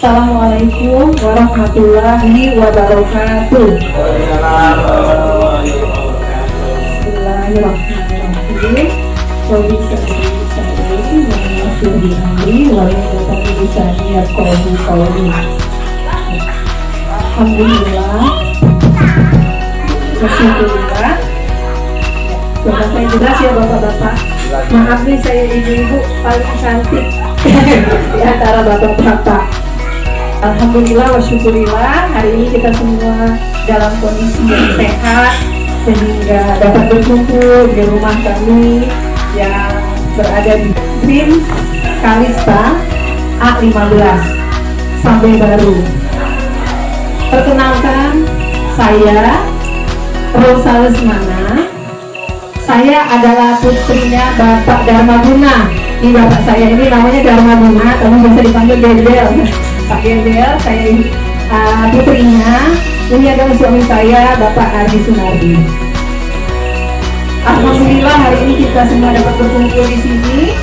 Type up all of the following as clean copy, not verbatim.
Assalamualaikum warahmatullahi wabarakatuh. Bismillahirrahmanirrahim. Alhamdulillah. Alhamdulillah. Coba saya jelas ya bapak-bapak. Maaf nih saya ibu-ibu paling cantik di antara bapak-bapak. Alhamdulillah wa syukurillah, hari ini kita semua dalam kondisi yang sehat sehingga dapat berkumpul di rumah kami yang berada di Green Kalista A15 Sampai Baru. Perkenalkan, saya Rosa Lesmana. Saya adalah putrinya Bapak Darmaguna. Ini bapak saya ini namanya Darmaguna, tapi bisa dipanggil Gendel. Pak Gendel, saya putrinya. Ini adalah suami saya, Bapak Ardi Sunardi. Alhamdulillah hari ini kita semua dapat berkumpul di sini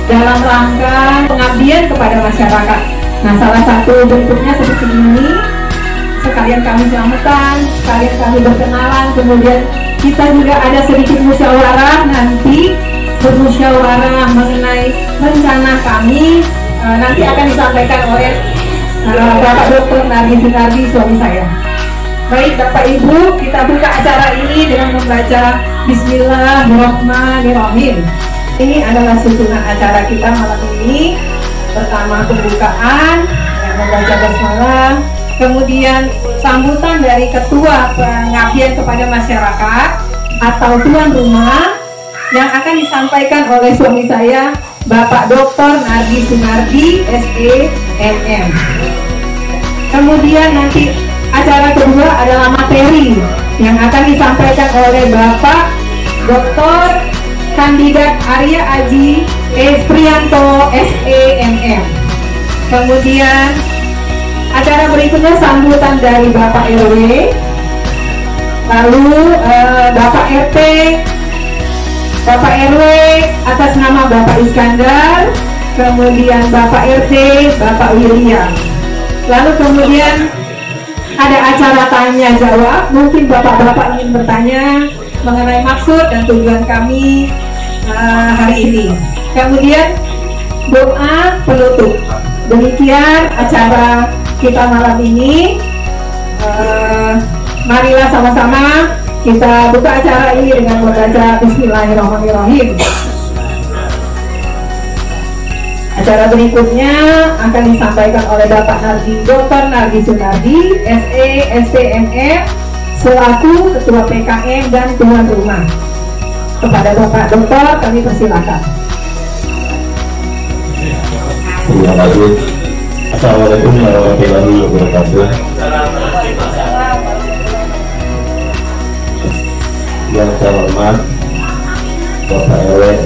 dalam rangka pengabdian kepada masyarakat. Nah, salah satu bentuknya seperti ini. Sekalian kami selamatan, sekalian kami berkenalan, kemudian kita juga ada sedikit musyawarah nanti, bermusyawarah mengenai rencana kami nanti akan disampaikan oleh Bapak Dr. Nardi Sunardi, suami saya. Baik Bapak Ibu, kita buka acara ini dengan membaca Bismillahirrahmanirrahim. Ini adalah susunan acara kita malam ini. Pertama pembukaan yang membaca basmalah, kemudian sambutan dari Ketua Pengabdian kepada Masyarakat atau tuan rumah yang akan disampaikan oleh suami saya, Bapak Dr. Nardi Sunardi, SE, MM. Kemudian nanti acara kedua adalah materi yang akan disampaikan oleh Bapak Dr. Kandidat Arya Aji Prianto, SE, MM. Kemudian acara berikutnya sambutan dari Bapak RW, lalu Bapak RT, Bapak RW atas nama Bapak Iskandar, kemudian Bapak RT, Bapak William. Lalu kemudian ada acara tanya jawab, mungkin bapak-bapak ingin bertanya mengenai maksud dan tujuan kami hari ini. Kemudian doa penutup. Demikian acara kita malam ini. Marilah sama-sama kita buka acara ini dengan membaca Bismillahirrahmanirrahim. Acara berikutnya akan disampaikan oleh Bapak Dr. Nardi Sunardi, SE, STMM, selaku Ketua PKM dan tuan rumah. Kepada Bapak Dokter kami persilakan. Terima kasih. Assalamualaikum warahmatullahi wabarakatuh. Yang saya hormat Bapak RW,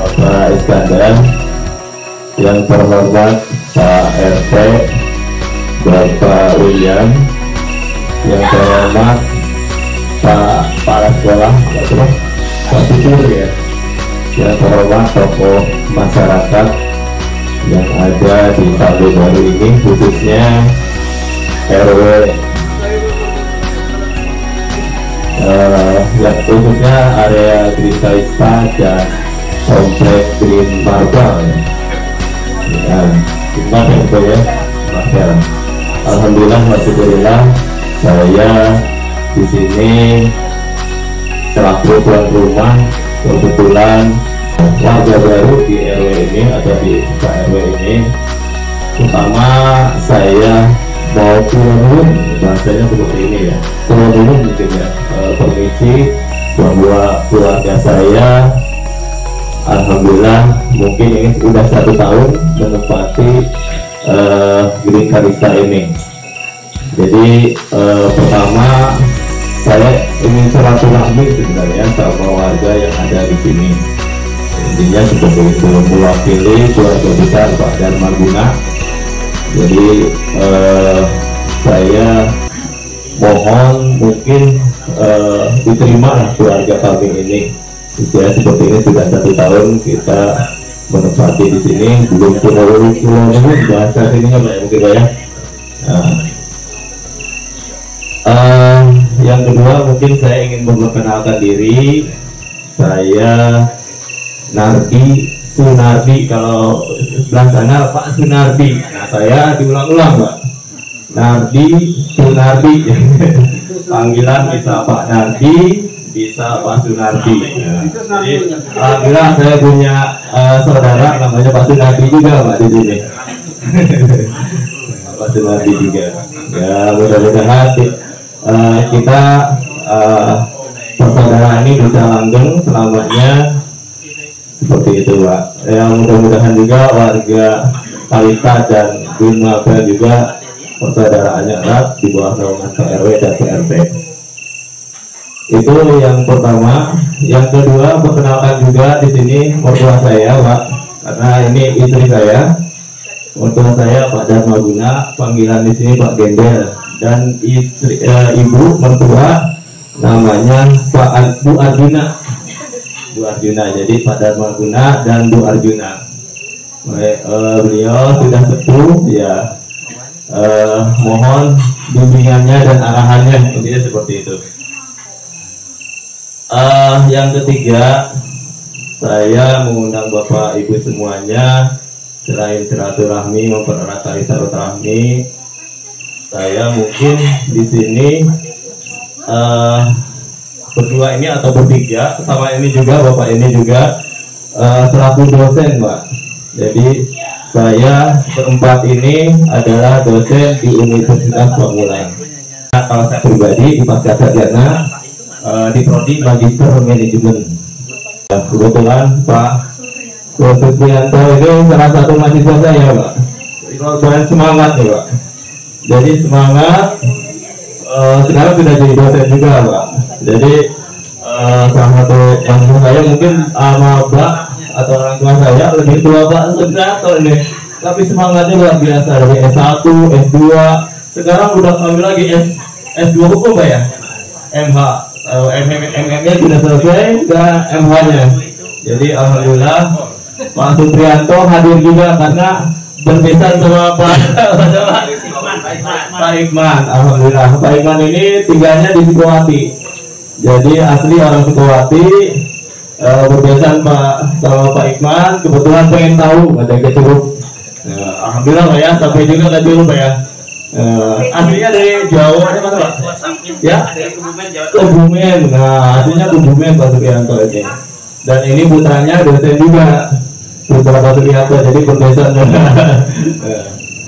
Bapak Iskandar, yang terhormat Pak RT, Bapak William, yang terhormat Pak Kepala Sekolah, Pak Tutur ya, yang terhormat tokoh masyarakat yang ada di Sampai Baru ini, khususnya RW yang khususnya area Green Kalista dan komplek Green Marble ya. Terima kasih ya, Mas. Alhamdulillah, masyaallah, saya di sini selaku tuan rumah. Kebetulan warga baru di RW ini atau di RW ini, pertama saya mau turun, bahasanya seperti ini ya, turun mungkin ya, permisi bahwa keluarga saya alhamdulillah mungkin ini sudah 1 tahun menempati Green Kalista ini. Jadi pertama saya ingin silaturahmi sebenarnya sama warga yang ada di sini. Intinya seperti itu, mewakili keluarga besar Pak Darmaguna. Jadi saya mohon mungkin diterima keluarga kami ini. Usia seperti ini sudah 1 tahun kita menempati di sini. Belum pulau ini bahasa sininya Pak mungkin Pak ya. Yang kedua mungkin saya ingin memperkenalkan diri. Saya Nardi Sunardi, kalau sebelah sana Pak Sunardi. Nah saya diulang-ulang Pak, Nardi Sunardi. Panggilan bisa Pak Nardi, bisa Pak Sunardi. Nah, jadi alhamdulillah saya punya saudara namanya Pak Sunardi juga Pak di sini. Pak Sunardi juga. Ya mudah-mudahan kita persaudaraan ini bisa langgeng selamanya seperti itu Pak. Ya mudah-mudahan juga warga Kalista dan Gunmaga juga persaudaraannya erat di bawah naungan PRW dan PRT. Itu yang pertama. Yang kedua, perkenalkan juga di sini mertua saya Pak, karena ini istri saya. Mertua saya Pak Darmaguna, panggilan di sini Pak Gembel, dan istri ibu mertua namanya Bu Arjuna. Bu Arjuna, jadi Pak Darmaguna dan Bu Arjuna. Beliau sudah sepuh ya, mohon bimbingannya dan arahannya, intinya seperti itu. Yang ketiga, saya mengundang Bapak Ibu semuanya, selain silaturahmi mempererat tali silaturahmi, saya mungkin di sini berdua ini atau bertiga, sama ini juga Bapak ini juga selaku dosen Pak. Jadi saya berempat ini adalah dosen di Universitas Pamulang. Nah, kalau saya pribadi di Pasca Sarjana di Prodi Magister Manajemen. Kebetulan Pak Supriyanto ini salah satu mahasiswa saya Pak. Kalau semangat nih Pak. Jadi semangat. Sekarang sudah jadi dosen juga Pak. Jadi salah satu mahasiswa saya mungkin sama Pak atau orang tua saya lebih tua Pak Supriyanto ini. Tapi semangatnya luar biasa, dari S1, S2, sekarang udah ambil lagi S2 hukum Pak ya? MH, MM-nya sudah selesai, dan MH-nya. Jadi alhamdulillah Pak Supriyanto hadir juga karena berpesan sama Pak Iqman. Alhamdulillah Pak Iqman ini tinggalnya di Sukowati. Jadi asli orang Sukowati, berpesan sama Pak Iqman, kebetulan pengen tahu ada Curug. Alhamdulillah Pak ya, sampai juga ke Curug Pak ya. Aslinya dari Jawa ada mana Pak? Ya? Kebumen. Nah, aslinya Kebumen Pak Supriyanto ini. Dan ini putranya dosen juga, putra Pak Supriyanto, jadi berdosen.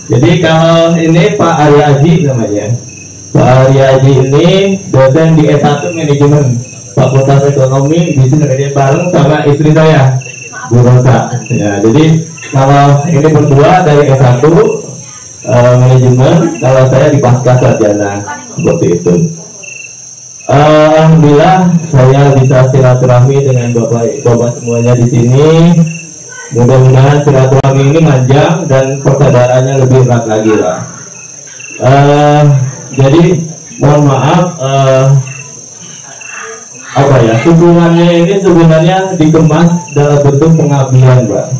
Jadi kalau ini Pak Arya Aji namanya. Pak Arya Aji ini dosen di S1 Manajemen Fakultas Ekonomi, bisnis kerja bareng sama istri saya, Bu Rosa. Ya, jadi kalau ini berdua dari S1 manajemen, kalau saya di Pasca Sarjana, seperti itu. Alhamdulillah saya bisa silaturahmi dengan bapak semuanya di sini. Mudah-mudahan silaturahmi ini panjang dan persaudaraannya lebih erat lagi lah. Jadi mohon maaf, apa ya, hubungannya ini sebenarnya dikemas dalam bentuk pengabdian Pak.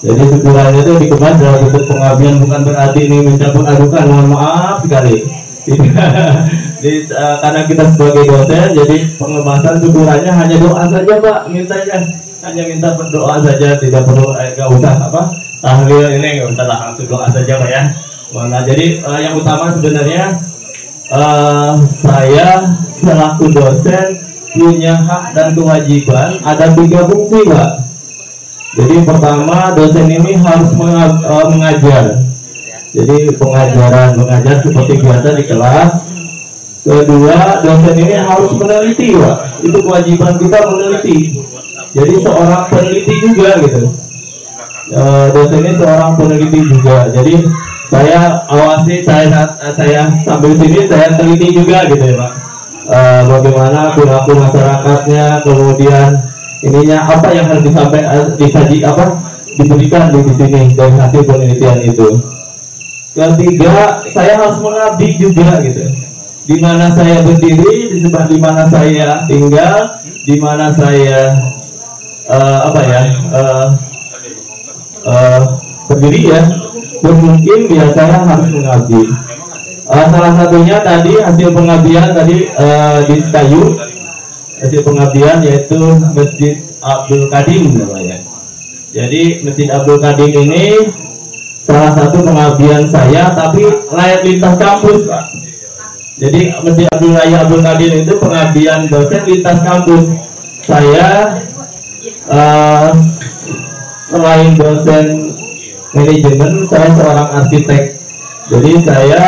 Jadi syukurannya itu dikemas dalam bentuk pengabdian, bukan berarti ini mencampur adukan, mohon maaf sekali. Jadi, karena kita sebagai dosen, jadi pengemasan syukurannya hanya doa saja Pak, mintanya hanya minta berdoa saja, tidak perlu nggak usah apa tahlil ini, nggak usah lah, langsung doa saja Pak ya. Nah, jadi yang utama sebenarnya saya selaku dosen punya hak dan kewajiban, ada 3 fungsi Pak. Jadi pertama, dosen ini harus mengajar. Jadi mengajar seperti biasa di kelas. Kedua, dosen ini harus meneliti Pak. Itu kewajiban kita, meneliti. Jadi seorang peneliti juga gitu. Dosen ini seorang peneliti juga. Jadi saya awasi, saya sambil sini saya teliti juga gitu ya Pak. Bagaimana perilaku masyarakatnya, kemudian ininya apa yang harus diberikan di sini dari hasil penelitian itu. Ketiga, saya harus mengabdi juga gitu. Di mana saya berdiri, di mana saya tinggal, di mana saya berdiri ya, pun mungkin ya saya harus mengabdi. Salah satunya tadi hasil pengabdian tadi di Sekayu, hasil pengabdian yaitu Masjid Abdul Kadim namanya. Jadi Masjid Abdul Kadim ini salah satu pengabdian saya, tapi layar lintas kampus Pak. Jadi Masjid Abdul Kadim itu pengabdian dosen lintas kampus. Saya selain dosen manajemen, saya seorang arsitek. Jadi saya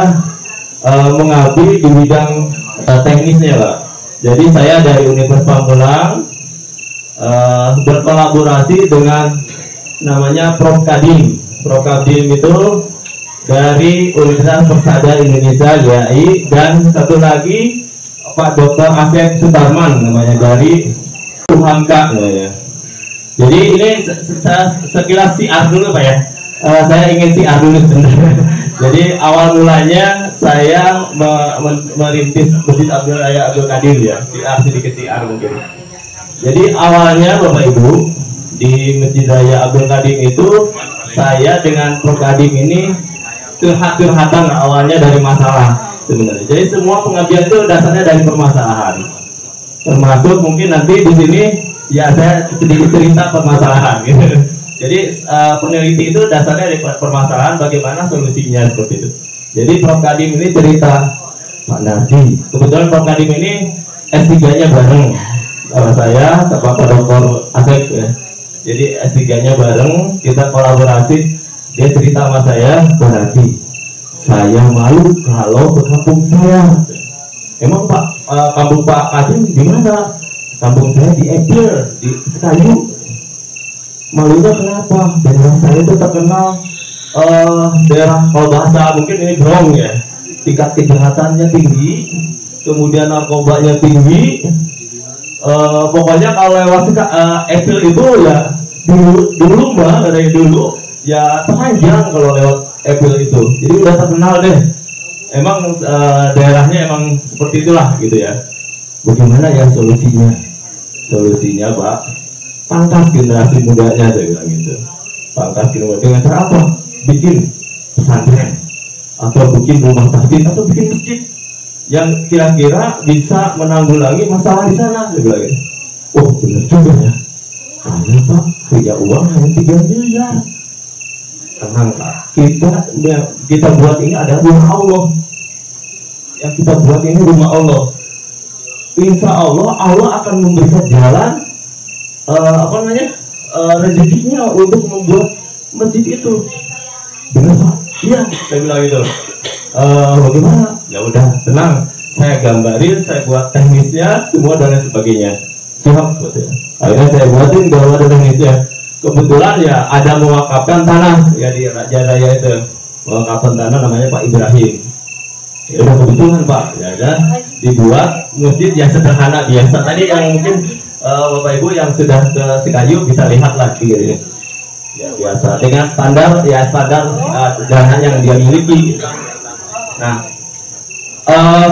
mengabdi di bidang teknisnya Pak. Jadi saya dari Universitas Pamulang berkolaborasi dengan namanya Prof Kadim. Prof Kadim itu dari Universitas Persada Indonesia GAI, dan satu lagi Pak Dr. Asep Sutarman namanya dari Uhamka namanya. Jadi ini sekilas siar dulu Pak ya. Saya ingin siar dulu sebenarnya. Jadi awal mulanya saya merintis Masjid Abdul Kadim ya. Sedikit siar mungkin. Jadi awalnya Bapak Ibu di Masjid Raya Abdul Kadim itu saya dengan Prof Kadim ini curhatan awalnya dari masalah sebenarnya. Jadi semua pengabdian itu dasarnya dari permasalahan. Termasuk mungkin nanti di sini ya saya sedikit cerita permasalahan gitu. Jadi peneliti itu dasarnya dari permasalahan, bagaimana solusinya seperti itu. Jadi Prof Kadim ini cerita, Pak Nardi, kebetulan Prof Kadim ini S3-nya bareng saya sama Pak Dr. Asep ya. Jadi S3-nya bareng, kita kolaborasi. Dia cerita sama saya, Pak Nardi, saya malu kalau ke kampung saya. Emang Pak, kampung Pak Kadim di mana? Kampung saya di Epil, di Sekayu. Malunya kenapa? Daerah saya itu terkenal daerah, kalau bahasa mungkin ini brong ya, tingkat kejahatannya tinggi, kemudian narkobanya tinggi. Pokoknya kalau lewat Epil itu ya dulu mah dari dulu ya panjang kalau lewat Epil itu. Jadi udah terkenal deh. Emang daerahnya emang seperti itulah gitu ya. Bagaimana ya solusinya? Solusinya Pak, pangkas generasi mudanya, saya bilang gitu. Pangkas generasi dengan cara apa? Bikin pesantren, atau bikin rumah tahfidz, atau bikin masjid yang kira-kira bisa menanggulangi masalah di sana, saya bilang gitu. Oh benar juga ya. Karena Pak punya uang hanya 3 miliar. Tenang Pak, kita buat ini ada rumah Allah. Yang kita buat ini rumah Allah. Insya Allah Allah akan memberikan jalan rezekinya untuk membuat masjid itu. Benar Pak? Iya, saya bilang gitu. Bagaimana? Ya udah, tenang. Saya gambarin, saya buat teknisnya, semua dan lain sebagainya. Siap, betul. Akhirnya saya buatin kalau ada teknisnya. Kebetulan ya ada mewakafkan tanah ya di Raja Raya itu. Mewakafkan tanah namanya Pak Ibrahim. Ya udah kebetulan Pak, ya kan? Dibuat masjid yang sederhana biasa. Tadi yang mungkin Bapak Ibu yang sudah ke Sekayu bisa lihat lagi gitu. Ya biasa dengan standar sederhana yang dia miliki. Nah,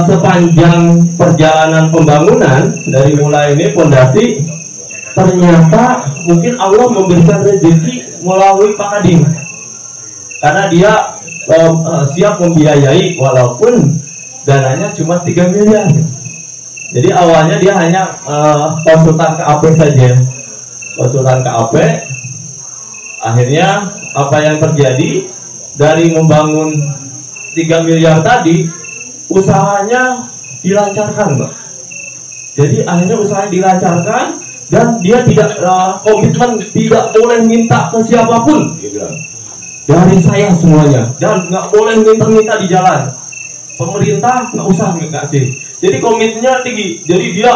sepanjang perjalanan pembangunan dari mulai ini fondasi, ternyata mungkin Allah memberikan rezeki melalui Pak Kadim, karena dia siap membiayai walaupun dananya cuma 3 miliar. Jadi awalnya dia hanya konsultan KAP saja, konsultan KAP. Akhirnya apa yang terjadi dari membangun 3 miliar tadi, usahanya dilancarkan Mbak. Jadi akhirnya usahanya dilancarkan dan dia tidak komitmen, tidak boleh minta ke siapapun, dia bilang. Dari saya semuanya, dan nggak boleh minta di jalan. Pemerintah nggak usah ngasih. Jadi komitmennya tinggi. Jadi dia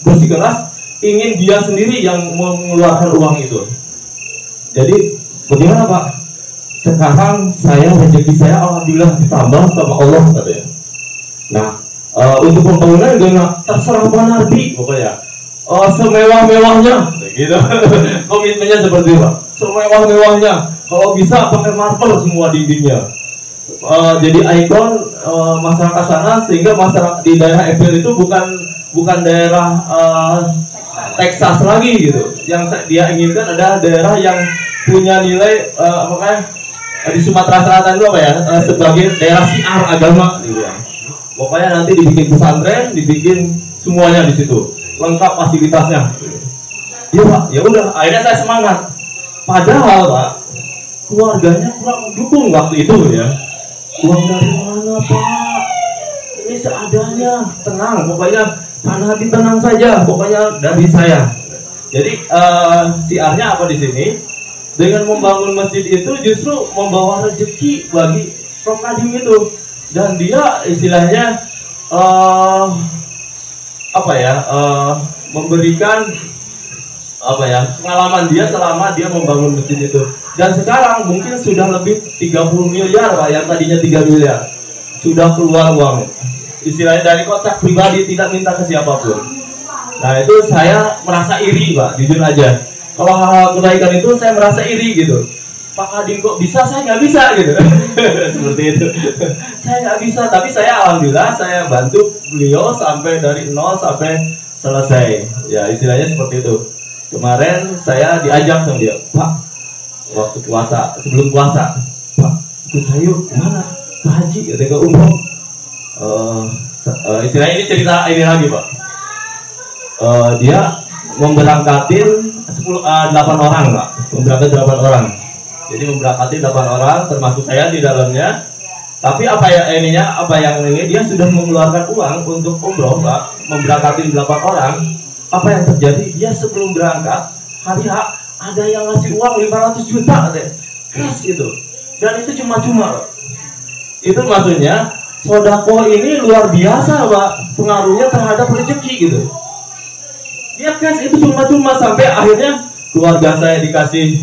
bersikeras ingin dia sendiri yang mengeluarkan uang itu. Jadi bagaimana Pak? Sekarang saya rezeki saya alhamdulillah ditambah sama Allah katanya. Nah untuk pembangunan juga terserah Pak Nardi pokoknya. Semewah-mewahnya, gitu. Komitmennya seperti itu Pak. Semewah-mewahnya. Kalau bisa pakai marble semua dindingnya. Jadi ikon masyarakat sana, sehingga masyarakat di daerah Epil itu bukan daerah Texas lagi gitu. Yang dia inginkan adalah daerah yang punya nilai di Sumatera Selatan itu apa ya, sebagai daerah siar agama gitu ya. Pokoknya nanti dibikin pesantren, dibikin semuanya di situ, lengkap fasilitasnya. Iya Pak, ya udah. Akhirnya saya semangat. Padahal Pak, keluarganya kurang dukung waktu itu ya. Uang dari mana Pak? Ini seadanya, tenang. Pokoknya Pak Hadi tenang saja. Pokoknya dari saya. Jadi siarnya apa di sini? Dengan membangun masjid itu justru membawa rezeki bagi Prof Kadim itu, dan dia istilahnya memberikan pengalaman dia selama dia membangun masjid itu. Dan sekarang mungkin sudah lebih 30 miliar Pak, yang tadinya 3 miliar sudah keluar uang. Istilahnya dari kocak pribadi, tidak minta ke siapapun. Nah itu saya merasa iri Pak, jujur aja. Kalau hal-hal kebaikan itu saya merasa iri gitu. Pak Kadim kok bisa, saya nggak bisa gitu. Seperti itu. Saya nggak bisa, tapi saya alhamdulillah saya bantu beliau sampai dari nol sampai selesai. Ya istilahnya seperti itu. Kemarin saya diajak sama dia, Pak, waktu puasa, sebelum puasa, Pak, ikut saya yuk, kemana? Ke haji, ke umroh. Istilahnya ini cerita ini lagi Pak. Dia memberangkatin 8 orang Pak, memberangkatin 8 orang. Jadi memberangkatin 8 orang, termasuk saya di dalamnya. Tapi apa yang ini dia sudah mengeluarkan uang untuk umroh Pak, memberangkatin 8 orang. Apa yang terjadi? Dia sebelum berangkat hari H ada yang ngasih uang 500 juta katanya. Keras itu. Dan itu cuma-cuma Pak. Itu maksudnya sodako ini luar biasa Pak, pengaruhnya terhadap rezeki gitu. Dia cash itu cuma-cuma, sampai akhirnya keluarga saya dikasih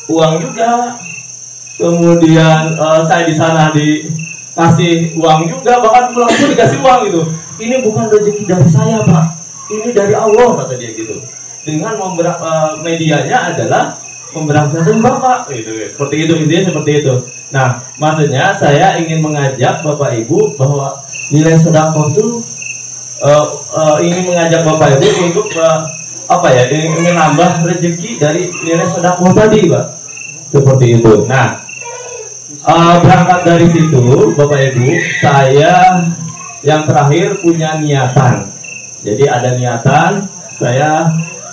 uang juga. Kemudian saya di sana dikasih uang juga, bahkan pulang pun dikasih uang gitu. Ini bukan rezeki dari saya Pak, ini dari Allah kata dia gitu. Dengan medianya adalah memberangkatkan Bapak gitu. Seperti itu, intinya seperti itu. Nah, maksudnya saya ingin mengajak Bapak Ibu bahwa nilai sedekah itu ingin mengajak Bapak Ibu untuk ingin menambah rezeki dari nilai sedekah tadi Pak. Seperti itu. Nah, berangkat dari situ Bapak Ibu, saya yang terakhir punya niatan. Jadi ada niatan, saya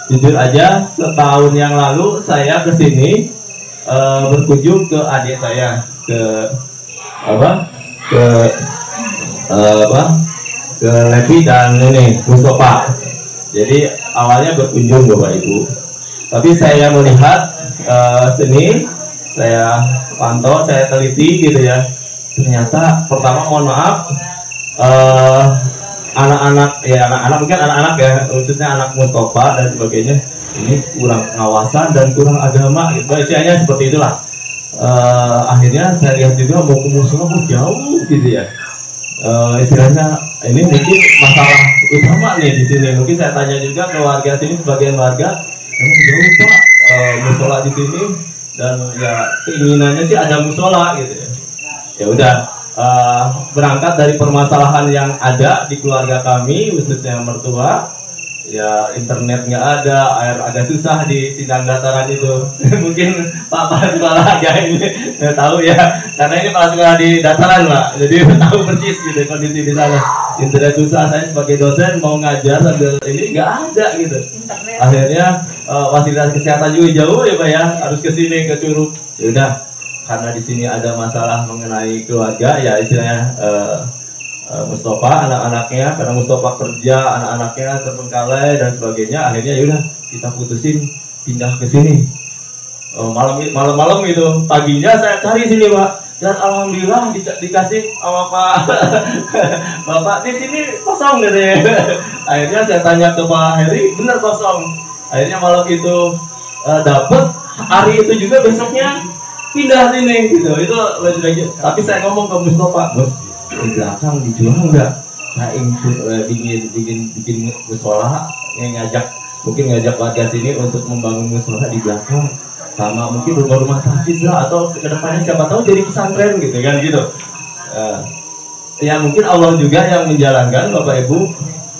jujur aja setahun yang lalu saya kesini berkunjung ke adik saya ke Levi dan ini Mustafa. Jadi awalnya berkunjung Bapak Ibu, tapi saya melihat sini, saya pantau, saya teliti gitu ya. Ternyata pertama mohon maaf, anak-anak mungkin anak-anak ya, khususnya anak Mustafa dan sebagainya, ini kurang pengawasan dan kurang agama gitu. Istilahnya seperti itulah. Akhirnya saya lihat juga mau ke musola jauh gitu ya. Istilahnya ini mungkin masalah utama nih di sini. Mungkin saya tanya juga ke warga sini, sebagian warga emang jauh Pak musola di sini, dan ya keinginannya sih ada musola gitu ya. Ya udah, berangkat dari permasalahan yang ada di keluarga kami, khususnya mertua. Ya internet nggak ada, air agak susah di Sindang Dataran itu. Mungkin Pak sekolah aja ini nggak tahu ya, karena ini Pak sekolah di Dataran Pak, jadi tahu persis gitu kondisi di sana. Internet susah, saya sebagai dosen mau ngajar sambil ini nggak ada gitu. Akhirnya fasilitas kesehatan juga jauh ya Pak ya, harus ke sini ke Curug. Ya udah, karena di sini ada masalah mengenai keluarga ya, istilahnya Mustafa, anak-anaknya, karena Mustafa kerja, anak-anaknya terbengkalai dan sebagainya, akhirnya yaudah kita putusin pindah ke sini. Malam-malam itu, paginya saya cari sini Pak, dan alhamdulillah dikasih sama Pak Bapak di sini kosong gitu ya. Akhirnya saya tanya ke Pak Heri, bener kosong. Akhirnya malam itu dapet, hari itu juga besoknya pindah sini gitu. Itu tapi saya ngomong ke Mustafa, Bos, di belakang dijual nggak? Saya ingin bikin musola, mungkin ngajak warga sini untuk membangun musola di belakang, sama mungkin rumah-rumah tahfiz lah, atau kedepannya siapa tahu jadi pesantren gitu kan gitu. Ya mungkin Allah juga yang menjalankan Bapak Ibu.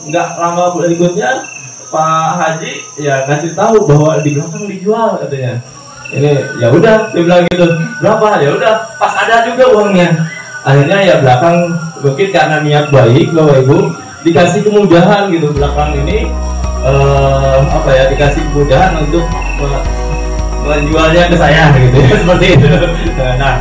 Nggak lama berikutnya Pak Haji ya kasih tahu bahwa di belakang dijual katanya. Ini ya udah dia bilang gitu, berapa? Ya udah pas ada juga uangnya. Akhirnya ya belakang mungkin karena niat baik Bapak Ibu dikasih kemudahan gitu belakang ini apa ya, dikasih kemudahan untuk menjualnya ke saya gitu ya, seperti itu. Nah,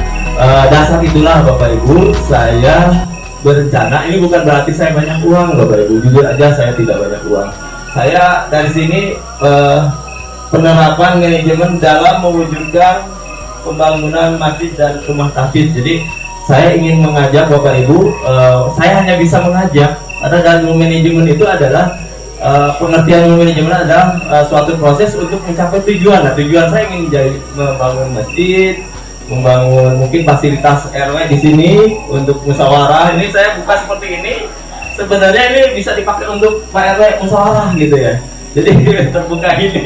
dasar itulah Bapak Ibu saya berencana, ini bukan berarti saya banyak uang Bapak Ibu, jujur aja saya tidak banyak uang. Saya dari sini penerapan manajemen dalam mewujudkan pembangunan masjid dan rumah tahfiz. Jadi saya ingin mengajak Bapak Ibu, saya hanya bisa mengajak, karena dalam manajemen itu adalah pengertian manajemen adalah suatu proses untuk mencapai tujuan. Nah, tujuan saya ingin membangun masjid, membangun mungkin fasilitas RW di sini untuk musyawarah. Ini saya buka seperti ini. Sebenarnya ini bisa dipakai untuk Pak RW musyawarah gitu ya. Jadi terbuka ini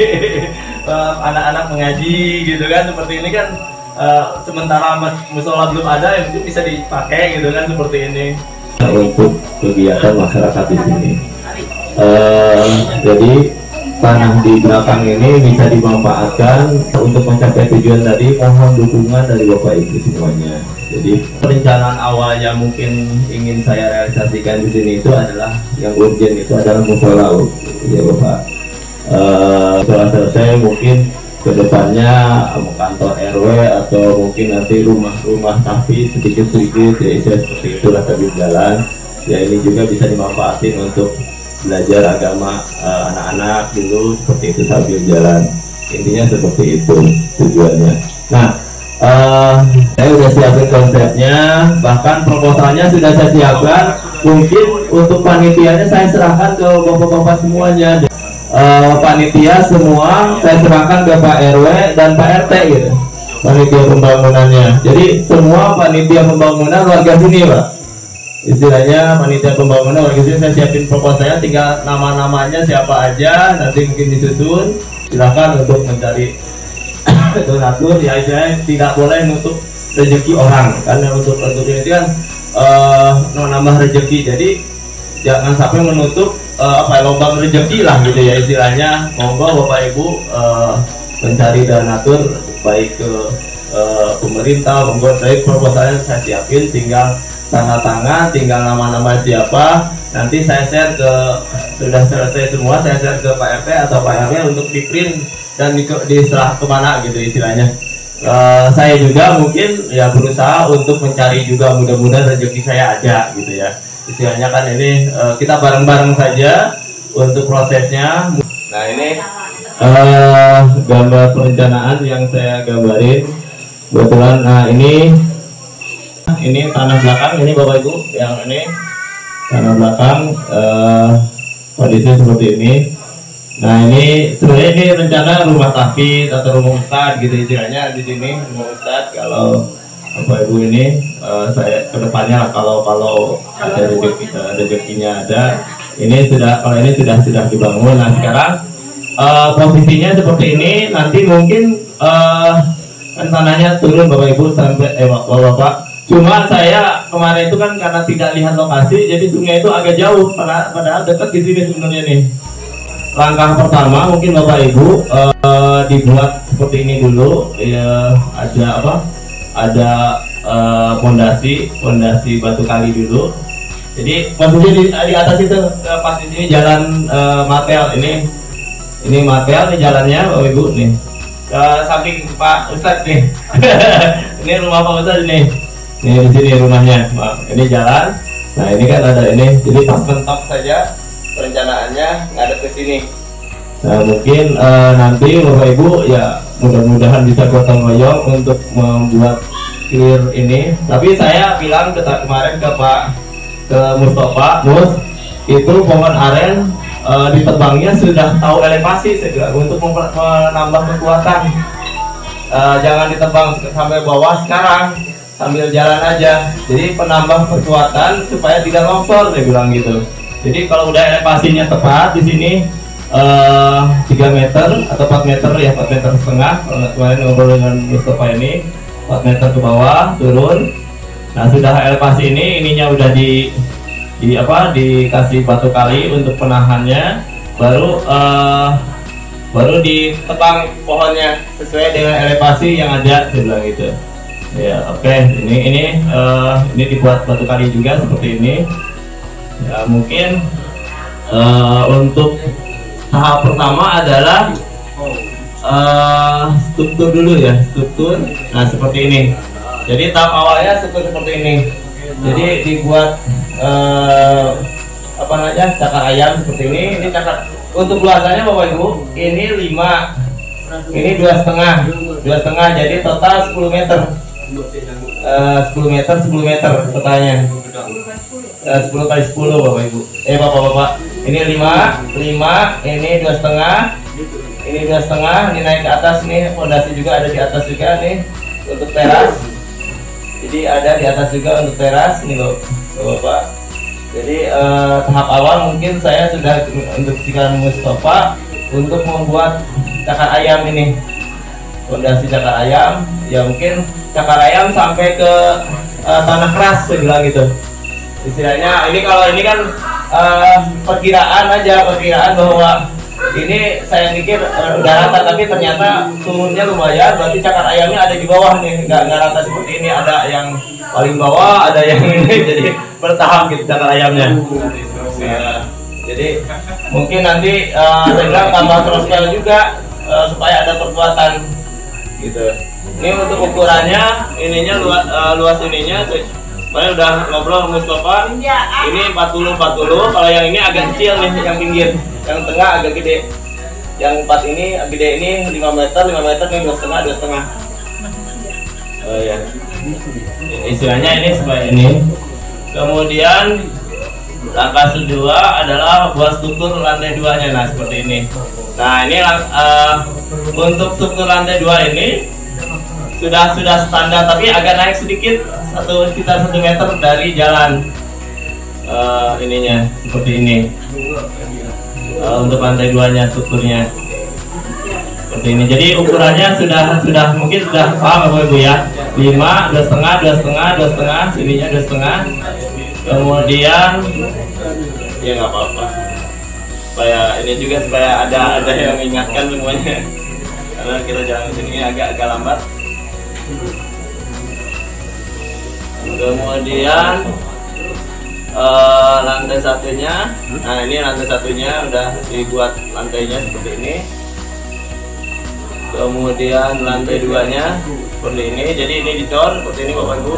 anak-anak mengaji gitu kan, seperti ini kan. Sementara musyawarah belum ada, itu bisa dipakai gitu kan, seperti ini. Untuk kegiatan masyarakat di sini. Jadi tanah di belakang ini bisa dimanfaatkan untuk mencapai tujuan tadi. Mohon dukungan dari Bapak Ibu semuanya. Jadi perencanaan awal yang mungkin ingin saya realisasikan di sini itu adalah yang urgent, itu adalah musola ya Bapak. Setelah selesai mungkin kedepannya kantor RW atau mungkin nanti rumah tahfiz sedikit-sedikit ya seperti itulah sambil jalan. Ya ini juga bisa dimanfaatin untuk belajar agama anak-anak dulu, seperti itu sambil jalan. Intinya seperti itu tujuannya. Nah, saya sudah siapin konsepnya, bahkan proposalnya sudah saya siapkan. Mungkin untuk panitianya saya serahkan ke bapak-bapak semuanya. Panitia semua saya serahkan ke Pak RW dan Pak RT gitu. Panitia pembangunannya. Jadi semua panitia pembangunan warga sini, Pak. Istilahnya panitia pembangunan warga sini, saya siapin proposalnya, tinggal nama-namanya siapa aja, nanti mungkin disusun. Silakan untuk mencari donatur, ya istilahnya tidak boleh nutup rezeki orang, karena untuk ini kan nambah rezeki, jadi jangan sampai menutup lubang rezeki lah gitu ya istilahnya. Monggo Bapak Ibu mencari donatur baik ke pemerintah, monggo. Dari proposalnya saya siapin, tinggal tanda tangan, tinggal nama-nama siapa, nanti saya share ke, sudah selesai semua saya share ke Pak RT atau Pak RW untuk di print dan diserah kemana gitu istilahnya. Saya juga mungkin ya berusaha untuk mencari juga, mudah-mudahan rezeki saya ada gitu ya istilahnya kan. Ini kita bareng-bareng saja untuk prosesnya. Nah ini gambar perencanaan yang saya gambarin kebetulan. Nah ini tanah belakang, ini Bapak Ibu, yang ini tanah belakang kondisi seperti ini. Nah ini sebenarnya ini rencana rumah tahfiz atau rumah ustadz gitu istilahnya di sini, rumah ustadz. Kalau Bapak Ibu ini saya kedepannya lah, kalau ada rezekinya ada, ini sudah, kalau ini sudah dibangun. Nah sekarang posisinya seperti ini, nanti mungkin kan tanahnya turun Bapak Ibu sampai Bapak. Cuma saya kemarin itu kan karena tidak lihat lokasi, jadi sungai itu agak jauh, padahal dekat di sini sebenarnya nih. Langkah pertama mungkin Bapak Ibu dibuat seperti ini dulu ya, ada fondasi batu kali dulu. Jadi posisi di atas itu pas di sini jalan Matel, ini Matel nih jalannya Bapak Ibu nih. Samping Pak Ustadz nih. Ini rumah Pak Ustadz nih. Ini di sini rumahnya, ini jalan. Nah ini kan ada ini, jadi pas mentok saja perencanaannya ngadep ke sini. Nah mungkin nanti Bapak Ibu ya mudah-mudahan bisa gotong royong untuk membuat clear ini. Tapi saya bilang kemarin ke Mustafa, itu pohon aren ditebangnya sudah tahu elevasi segera untuk menambah kekuatan. Jangan ditebang sampai bawah sekarang, sambil jalan aja. Jadi penambah kekuatan supaya tidak longsor, dia bilang gitu. Jadi kalau udah elevasinya tepat di sini 3 meter atau 4 meter ya, 4 meter setengah. Kemarin ngobrol dengan Mustafa ini 4 meter ke bawah turun. Nah sudah elevasi ini, ininya udah dikasih batu kali untuk penahannya. baru ditebang pohonnya sesuai dengan elevasi yang ada, saya bilang gitu. Ya, oke. Ini dibuat batu kali juga seperti ini. Ya, mungkin untuk tahap pertama adalah struktur dulu ya, struktur. Nah, seperti ini. Jadi tahap awalnya struktur seperti ini. Jadi dibuat cakar ayam seperti ini. Ini cakar untuk luasannya Bapak Ibu, ini 5, ini 2,5, jadi total 10 meter. 10 meter totalnya. 10 kali 10 Bapak Ibu. Bapak-bapak. Ini 5, ini 2,5, ini 2,5, ini naik ke atas nih, fondasi juga ada di atas juga nih untuk teras. Jadi ada di atas juga untuk teras nih loh, Bapak. Jadi tahap awal mungkin saya sudah instruksikan Mustafa untuk membuat cakar ayam ini, fondasi cakar ayam. Ya mungkin cakar ayam sampai ke tanah keras, saya bilang gitu. Istilahnya ini kalau ini kan perkiraan bahwa ini saya pikir udah rata, tapi ternyata turunnya lumayan, berarti cakar ayamnya ada di bawah nih, nggak rata seperti ini, ada yang paling bawah, ada yang ini, jadi bertahap gitu cakar ayamnya. Jadi mungkin nanti saya bilang tambah crossbell juga supaya ada perkuatan gitu. Ini untuk ukurannya, ininya luas ininya. Saya udah ngobrol sama Mustafa. Ini 40. Kalau yang ini agak kecil nih, yang pinggir. Yang tengah agak gede. Yang 4 ini gede, ini 5 meter nih, 2,5. Oh ya. Istilahnya ini seperti ini. Kemudian langkah kedua adalah buat struktur lantai 2-nya. Nah, seperti ini. Nah, ini untuk struktur lantai 2 ini sudah standar, tapi agak naik sedikit, sekitar 1 meter dari jalan. Ininya seperti ini. Untuk lantai 2-nya strukturnya seperti ini. Jadi ukurannya sudah mungkin sudah paham Bapak Ibu ya. 5, 2,5, sininya 2,5. Kemudian ya nggak apa-apa. Supaya ini juga supaya ada yang mengingatkan semuanya. Karena kita jalan sini agak lambat. Kemudian lantai satunya, nah ini lantai satunya udah dibuat lantainya seperti ini. Kemudian lantai 2-nya seperti ini, jadi ini dicor seperti ini Bapak Ibu.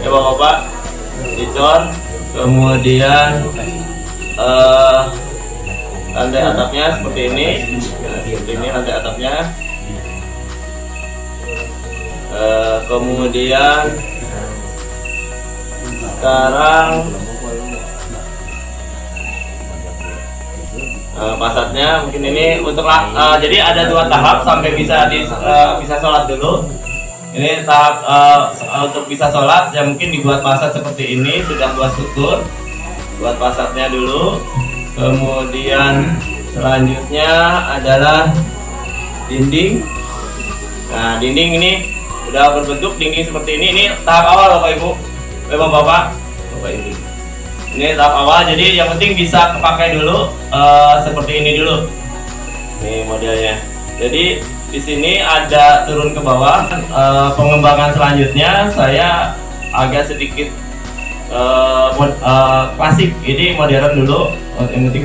Ya Bapak-bapak, dicor. Kemudian lantai atapnya seperti ini. Nah, seperti ini lantai atapnya. Kemudian sekarang fasadnya mungkin ini untuk jadi ada 2 tahap sampai bisa sholat dulu. Ini tahap untuk bisa sholat ya mungkin dibuat fasad seperti ini, sudah buat struktur, buat fasadnya dulu. Kemudian selanjutnya adalah dinding. Nah, dinding ini udah berbentuk dinding seperti ini. Ini tahap awal Bapak Ibu, Bapak Ibu. Ini tahap awal, jadi yang penting bisa kepakai dulu seperti ini dulu. Ini modelnya. Jadi di sini ada turun ke bawah. Pengembangan selanjutnya saya agak sedikit klasik. Ini modern dulu. Yang penting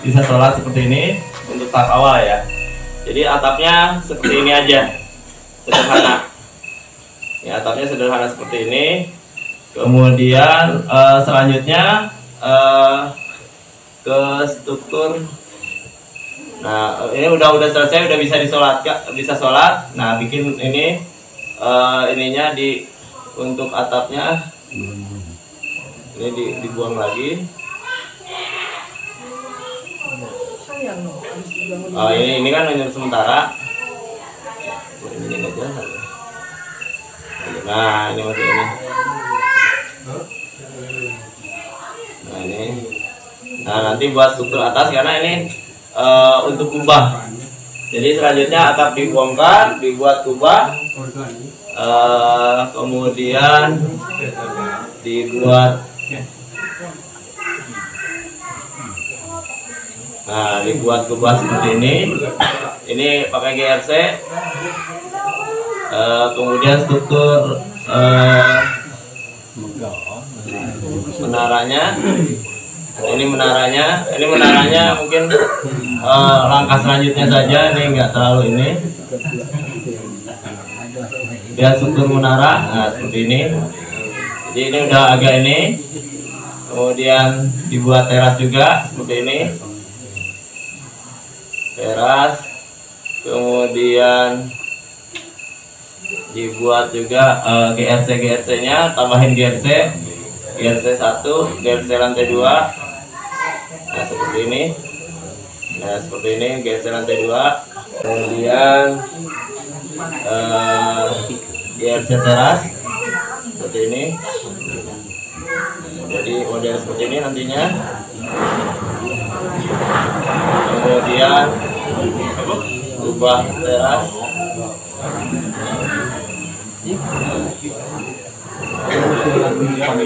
bisa sholat seperti ini untuk tahap awal ya. Jadi atapnya seperti ini aja, sederhana. Ya, atapnya sederhana seperti ini. Kemudian selanjutnya ke struktur. Nah, ini udah selesai, udah bisa sholat. Nah, bikin ini ininya untuk atapnya ini dibuang lagi. Ini kan hanya sementara. Ini nggak jalan. Nah, ini masih ini. Nah ini, nanti buat struktur atas karena ini untuk kubah. Jadi selanjutnya atap dibongkar, dibuat kubah, kemudian dibuat Nah, dibuat seperti ini. Ini pakai GRC. Kemudian struktur menaranya. Ini menaranya mungkin langkah selanjutnya saja. Ini enggak terlalu ini. Lihat struktur menara. Nah, seperti ini. Jadi ini udah agak ini. Kemudian dibuat teras juga seperti ini. Teras, kemudian dibuat juga GRC nya, tambahin GRC 1, GRC lantai 2. Nah, seperti ini. GRC lantai 2. Kemudian GRC teras seperti ini. Jadi model seperti ini nantinya. Kemudian ubah teras.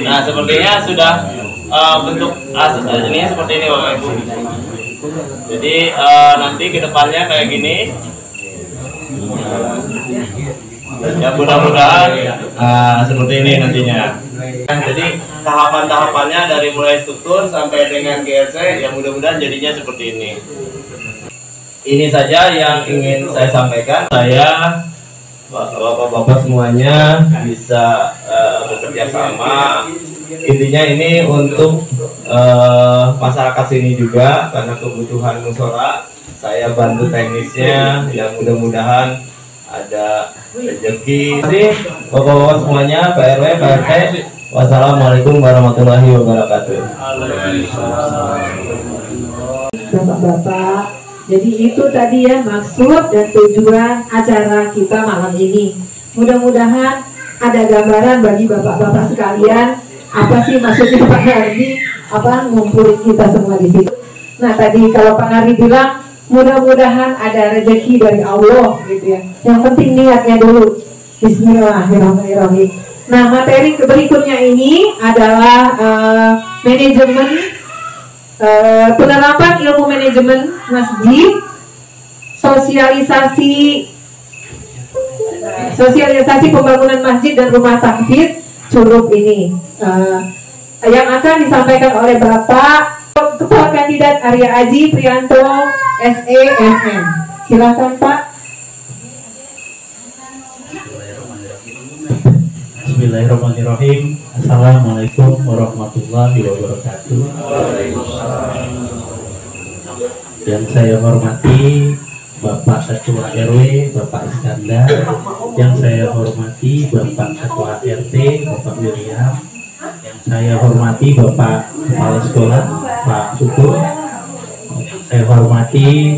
Nah, sepertinya sudah bentuk ini seperti ini Bapak Ibu. Jadi nanti kedepannya kayak gini. Ya mudah-mudahan seperti ini nantinya. Jadi tahapan-tahapannya dari mulai struktur sampai dengan GRC, ya mudah-mudahan jadinya seperti ini. Ini saja yang ingin saya sampaikan. Saya, bapak-bapak semuanya bisa bekerja sama. Intinya ini untuk masyarakat sini juga, karena kebutuhan musyawarah. Saya bantu teknisnya, yang mudah-mudahan ada rezeki. Terima kasih bapak-bapak semuanya, Pak RW, Pak RT. Wassalamualaikum warahmatullahi wabarakatuh. Bapak-bapak, jadi itu tadi ya maksud dan tujuan acara kita malam ini. Mudah-mudahan ada gambaran bagi bapak-bapak sekalian apa sih maksudnya Pak Nardi, apa ngumpulin kita semua di situ. Nah, tadi kalau Pak Nardi bilang mudah-mudahan ada rezeki dari Allah gitu ya. Yang penting niatnya dulu. Bismillahirrahmanirrahim. Nah, materi berikutnya ini adalah manajemen, penerapan ilmu manajemen masjid, sosialisasi pembangunan masjid dan rumah tahfiz Curup ini, yang akan disampaikan oleh Bapak Ketua Kandidat Arya Aji Prianto SE MM. Silakan Pak. Bismillahirrahmanirrahim. Assalamualaikum warahmatullahi wabarakatuh. Yang saya hormati Bapak Ketua RW, Bapak Iskandar. Yang saya hormati Bapak Ketua RT, Bapak William. Yang saya hormati Bapak Kepala Sekolah, Pak Syukur. Saya hormati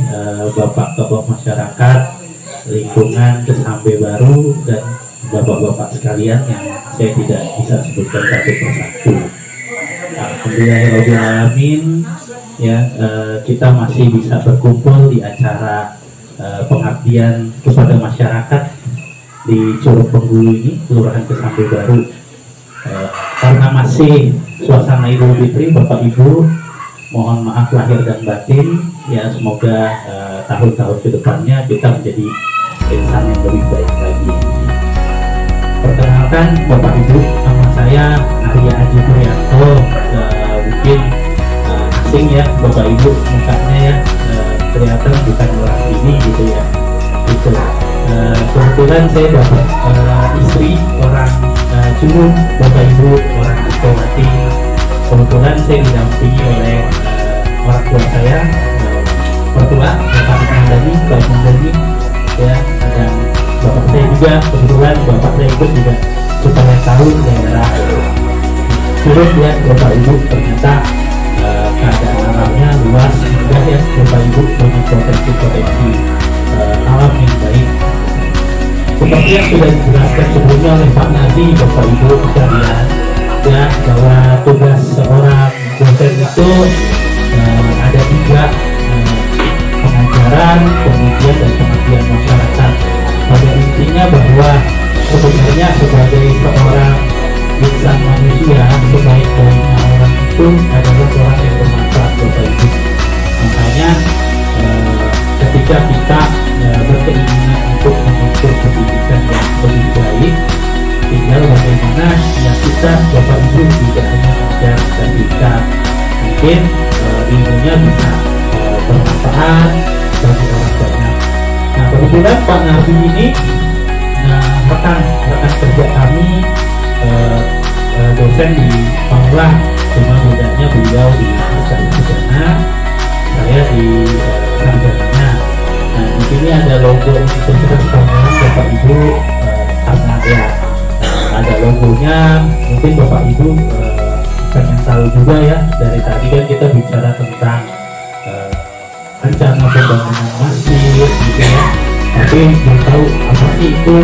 Bapak Tokoh Masyarakat, Lingkungan, Kesambe Baru, dan bapak-bapak sekalian yang saya tidak bisa sebutkan satu persatu. Alhamdulillahirrahmanirrahim, ya, kita masih bisa berkumpul di acara pengabdian kepada masyarakat di Curug Penghulu ini, Kelurahan Kesambe Baru. Karena masih suasana Idul Fitri, Bapak Ibu, mohon maaf lahir dan batin, ya, semoga tahun-tahun kedepannya kita menjadi insan yang lebih baik lagi. Perkenalkan Bapak Ibu, nama saya Arya Aji Prianto. Mungkin asing ya Bapak Ibu mukanya ya, kelihatan bukan orang sini gitu ya. Gitu. Kebetulan saya dapat istri orang Curug, Bapak Ibu orang Sukawati. Kebetulan saya didampingi oleh orang tua saya, mertua Bapak Mandani, Bapak Mandani, ya, dan bapak saya juga, kebetulan bapak saya ikut juga supaya tahu daerah Curug ya Bapak Ibu, ternyata keadaan alamnya luas juga ya Bapak Ibu, banyak potensi-potensi alam yang baik. Seperti yang sudah dijelaskan sebelumnya oleh Pak Nadi, Bapak Ibu sekalian, ya, bahwa tugas seorang dosen itu ada tiga, pengajaran, penelitian, dan pengabdian masyarakat. Pada intinya bahwa sebenarnya sebagai seorang insan manusia, sebaik-baiknya orang itu adalah orang yang bermanfaat Bapak Ibu. Makanya saja kita berkeinginan untuk menuntut pendidikan yang lebih baik, tinggal bagaimana ya kita Bapak Ibu tidak hanya mengajar sertifikat, mungkin ilmunya bisa bermanfaat bagi orang banyak. Nah kebetulan Pak Nabi ini rekan kerja kami, dosen di Pamulang, cuma bedanya beliau di Sarjana, saya di Sarjananya. Nah di sini ada logo Universitas Pamulang Bapak Ibu, karena ada logonya, mungkin Bapak Ibu pengen tahu juga ya. Dari tadi kan kita bicara tentang rencana pembangunan masjid gitu ya, tapi belum tahu apa sih itu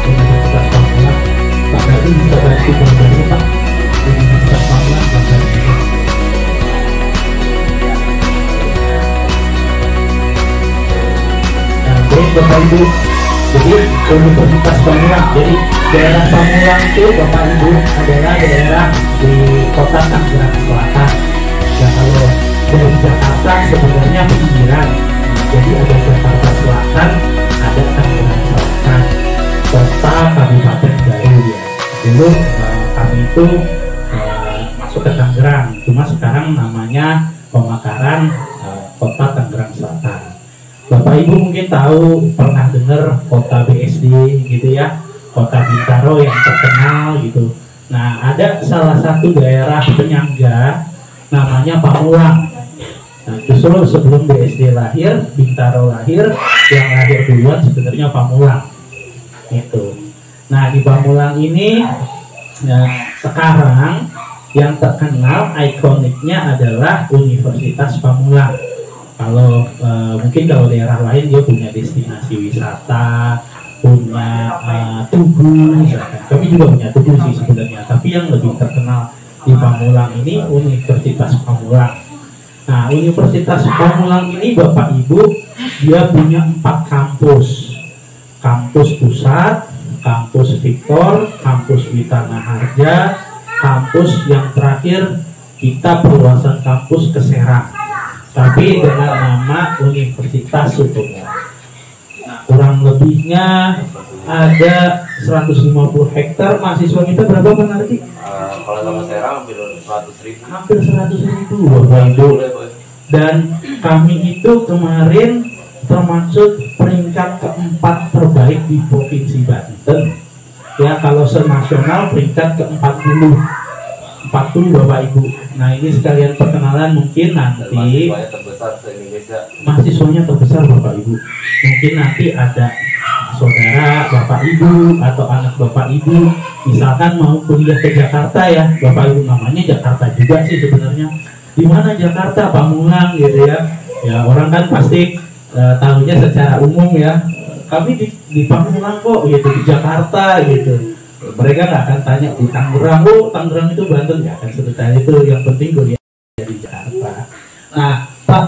Universitas Pamulang. Pak Nabi bisa bantu berbagi Pak, Universitas Pamulang Bapak Ibu. Nah baik Bapak Ibu, jadi Universitas Pamulang, jadi daerah Pamulang itu Bapak Ibu adalah daerah di kota Tangerang Selatan. Ya kalau dari Jakarta sebenarnya pinggiran, jadi ada Jakarta Selatan, ada Tangerang Selatan, kota Kabupaten Baru ya. Dulu kami itu masuk ke Tangerang, cuma sekarang namanya Pemakaran, kota Tangerang Selatan. Bapak Ibu mungkin tahu, pernah dengar kota BSD gitu ya, kota Bintaro yang terkenal gitu. Nah ada salah satu daerah penyangga namanya Pamulang. Nah, justru sebelum BSD lahir, Bintaro lahir, yang lahir duluan sebenarnya Pamulang. Itu. Nah di Pamulang ini sekarang yang terkenal ikoniknya adalah Universitas Pamulang. Kalau mungkin kalau daerah lain dia punya destinasi wisata, punya Tugu misalkan. Kami juga punya Tugu sih sebenarnya, tapi yang lebih terkenal di Pamulang ini Universitas Pamulang. Nah Universitas Pamulang ini Bapak Ibu dia punya 4 kampus. Kampus pusat, kampus Victor, kampus Witana Harja, kampus yang terakhir kita perluasan kampus ke Serang, tapi dengan nama Universitas Sutomo. Nah, kurang lebihnya ada 150 hektar. Mahasiswa kita berapa Pak nanti? Kalau sama Serang hampir 100.000. Hampir 100.000 Bapak Ibu. Dan kami itu kemarin termasuk peringkat keempat terbaik di Provinsi Banten. Ya kalau senasional peringkat ke-40 Bapak Ibu. Nah ini sekalian perkenalan, mungkin nanti mahasiswanya terbesar se-Indonesia. Mahasiswanya terbesar Bapak Ibu. Mungkin nanti ada saudara Bapak Ibu atau anak Bapak Ibu misalkan mau kuliah ke Jakarta ya Bapak Ibu, namanya Jakarta juga sih sebenarnya. Di mana Jakarta? Pamulang gitu ya. Ya orang kan pasti tahunya secara umum ya. Kami di Pamulang kok gitu, di Jakarta gitu. Mereka nggak akan tanya di Tangerang, oh Tangerang itu Banten, ya kan sebetulnya itu yang penting kuliah di Jakarta. Nah Pak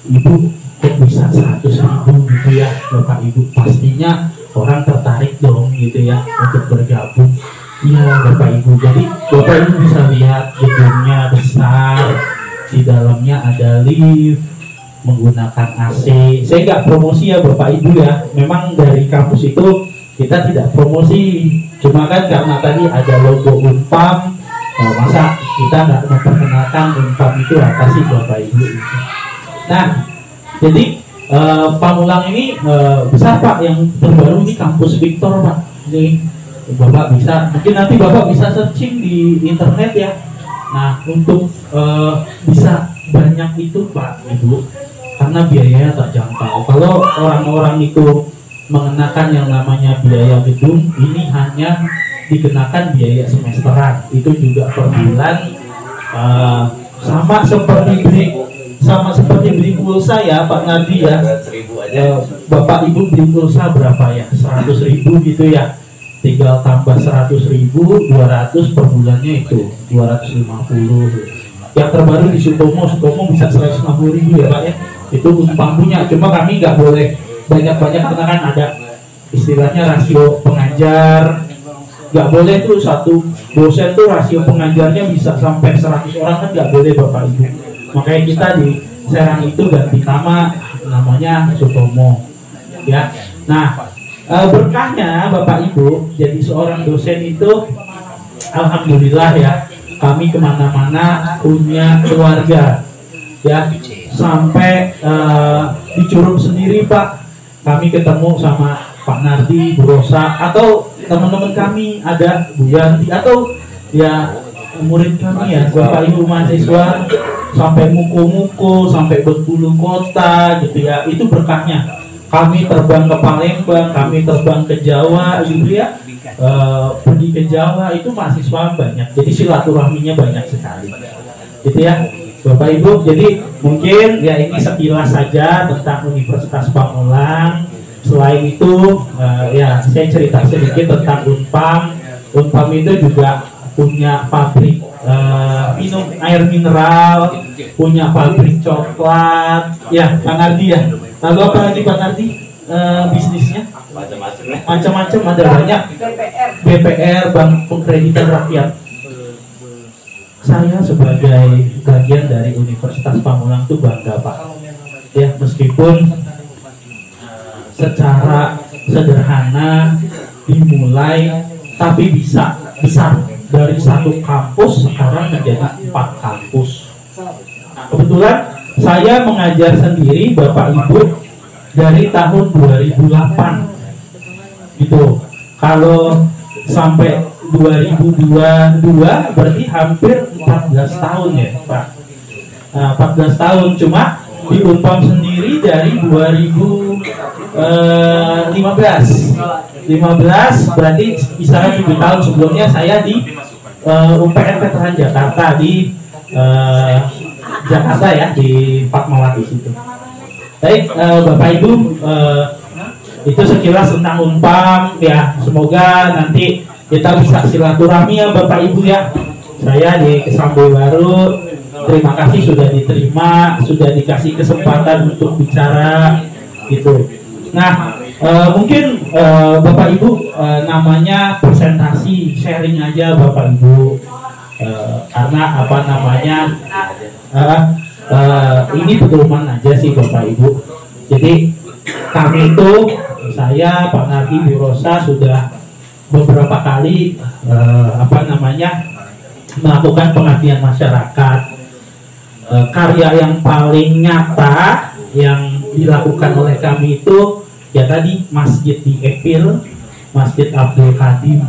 Ibu kok bisa 100.000 gitu ya Bapak Ibu, pastinya orang tertarik dong gitu ya untuk bergabung. Iya Bapak Ibu, jadi Bapak Ibu bisa lihat gedungnya besar, di dalamnya ada lift, menggunakan AC. Saya nggak promosi ya Bapak Ibu ya, memang dari kampus itu kita tidak promosi, cuma kan karena tadi ada logo Unpam, masa kita nggak memperkenalkan Unpam itu apa sih Bapak Ibu. Nah jadi Pamulang ini besar Pak, yang terbaru ini kampus Victor Pak. Ini Bapak bisa, mungkin nanti Bapak bisa searching di internet ya. Nah untuk bisa banyak itu Pak Ibu, karena biayanya terjangkau. Kalau orang-orang itu mengenakan yang namanya biaya gedung, ini hanya dikenakan biaya semesteran, itu juga per bulan, sama seperti beli pulsa ya Pak Nadi ya. 100.000 aja. Bapak Ibu beli pulsa berapa ya? 100.000 gitu ya. Tinggal tambah 100.000, 200 per bulannya itu 250. Yang terbaru di Sutomo bisa 150.000 ya Pak ya. Itu Unpam punya, cuma kami nggak boleh banyak-banyak karena kan ada istilahnya rasio pengajar, nggak boleh tuh satu dosen tuh rasio pengajarnya bisa sampai 100 orang, kan nggak boleh Bapak Ibu. Makanya kita di Serang itu ganti nama, namanya namanya Sutomo ya. Nah, berkahnya Bapak Ibu jadi seorang dosen itu alhamdulillah ya, kami kemana-mana punya keluarga ya, sampai di Curup sendiri Pak, kami ketemu sama Pak Nardi, Bu Rosa, atau teman-teman kami ada Bu Yanti, atau ya murid kami ya, Bapak Ibu mahasiswa, sampai Muko-Muko, sampai Bengkulu Kota gitu ya. Itu berkahnya. Kami terbang ke Palembang, kami terbang ke Jawa gitu ya. Pergi ke Jawa itu mahasiswa banyak, jadi silaturahminya banyak sekali gitu ya Bapak Ibu. Jadi mungkin ya ini sekilas saja tentang Universitas Pamulang. Selain itu ya saya cerita sedikit tentang Unpam. Unpam itu juga punya pabrik minum air mineral, punya pabrik coklat ya Pak Nardi ya. Lalu apa lagi Pak Nardi bisnisnya? Macam-macam, ada banyak. BPR, Bank Pengkreditan Rakyat. Saya sebagai bagian dari Universitas Pamulang itu bangga Pak ya, meskipun secara sederhana dimulai, tapi bisa besar. Dari satu kampus sekarang menjadi 4 kampus. Nah, kebetulan saya mengajar sendiri Bapak Ibu dari tahun 2008 gitu. Kalau sampai 2022 berarti hampir 14 tahun ya Pak. 14 tahun, cuma di Unpam sendiri dari 2015 berarti misalnya 7 tahun sebelumnya saya di UPN Veteran Jakarta di Jakarta ya, di Fatmawati situ. Baik Bapak Ibu, itu sekilas tentang Unpam ya. Semoga nanti kita bisa silaturahmi ya Bapak Ibu ya. Saya di Kesambi Baru, terima kasih sudah diterima, sudah dikasih kesempatan untuk bicara gitu. Nah, mungkin Bapak Ibu namanya presentasi, sharing aja Bapak Ibu, karena apa namanya ini pedoman aja sih Bapak Ibu. Jadi kami itu, saya Pak Nardi, Bu Rosa sudah beberapa kali apa namanya melakukan pengabdian masyarakat. Karya yang paling nyata yang dilakukan oleh kami itu ya tadi masjid di Epil, Masjid Abdul Kadim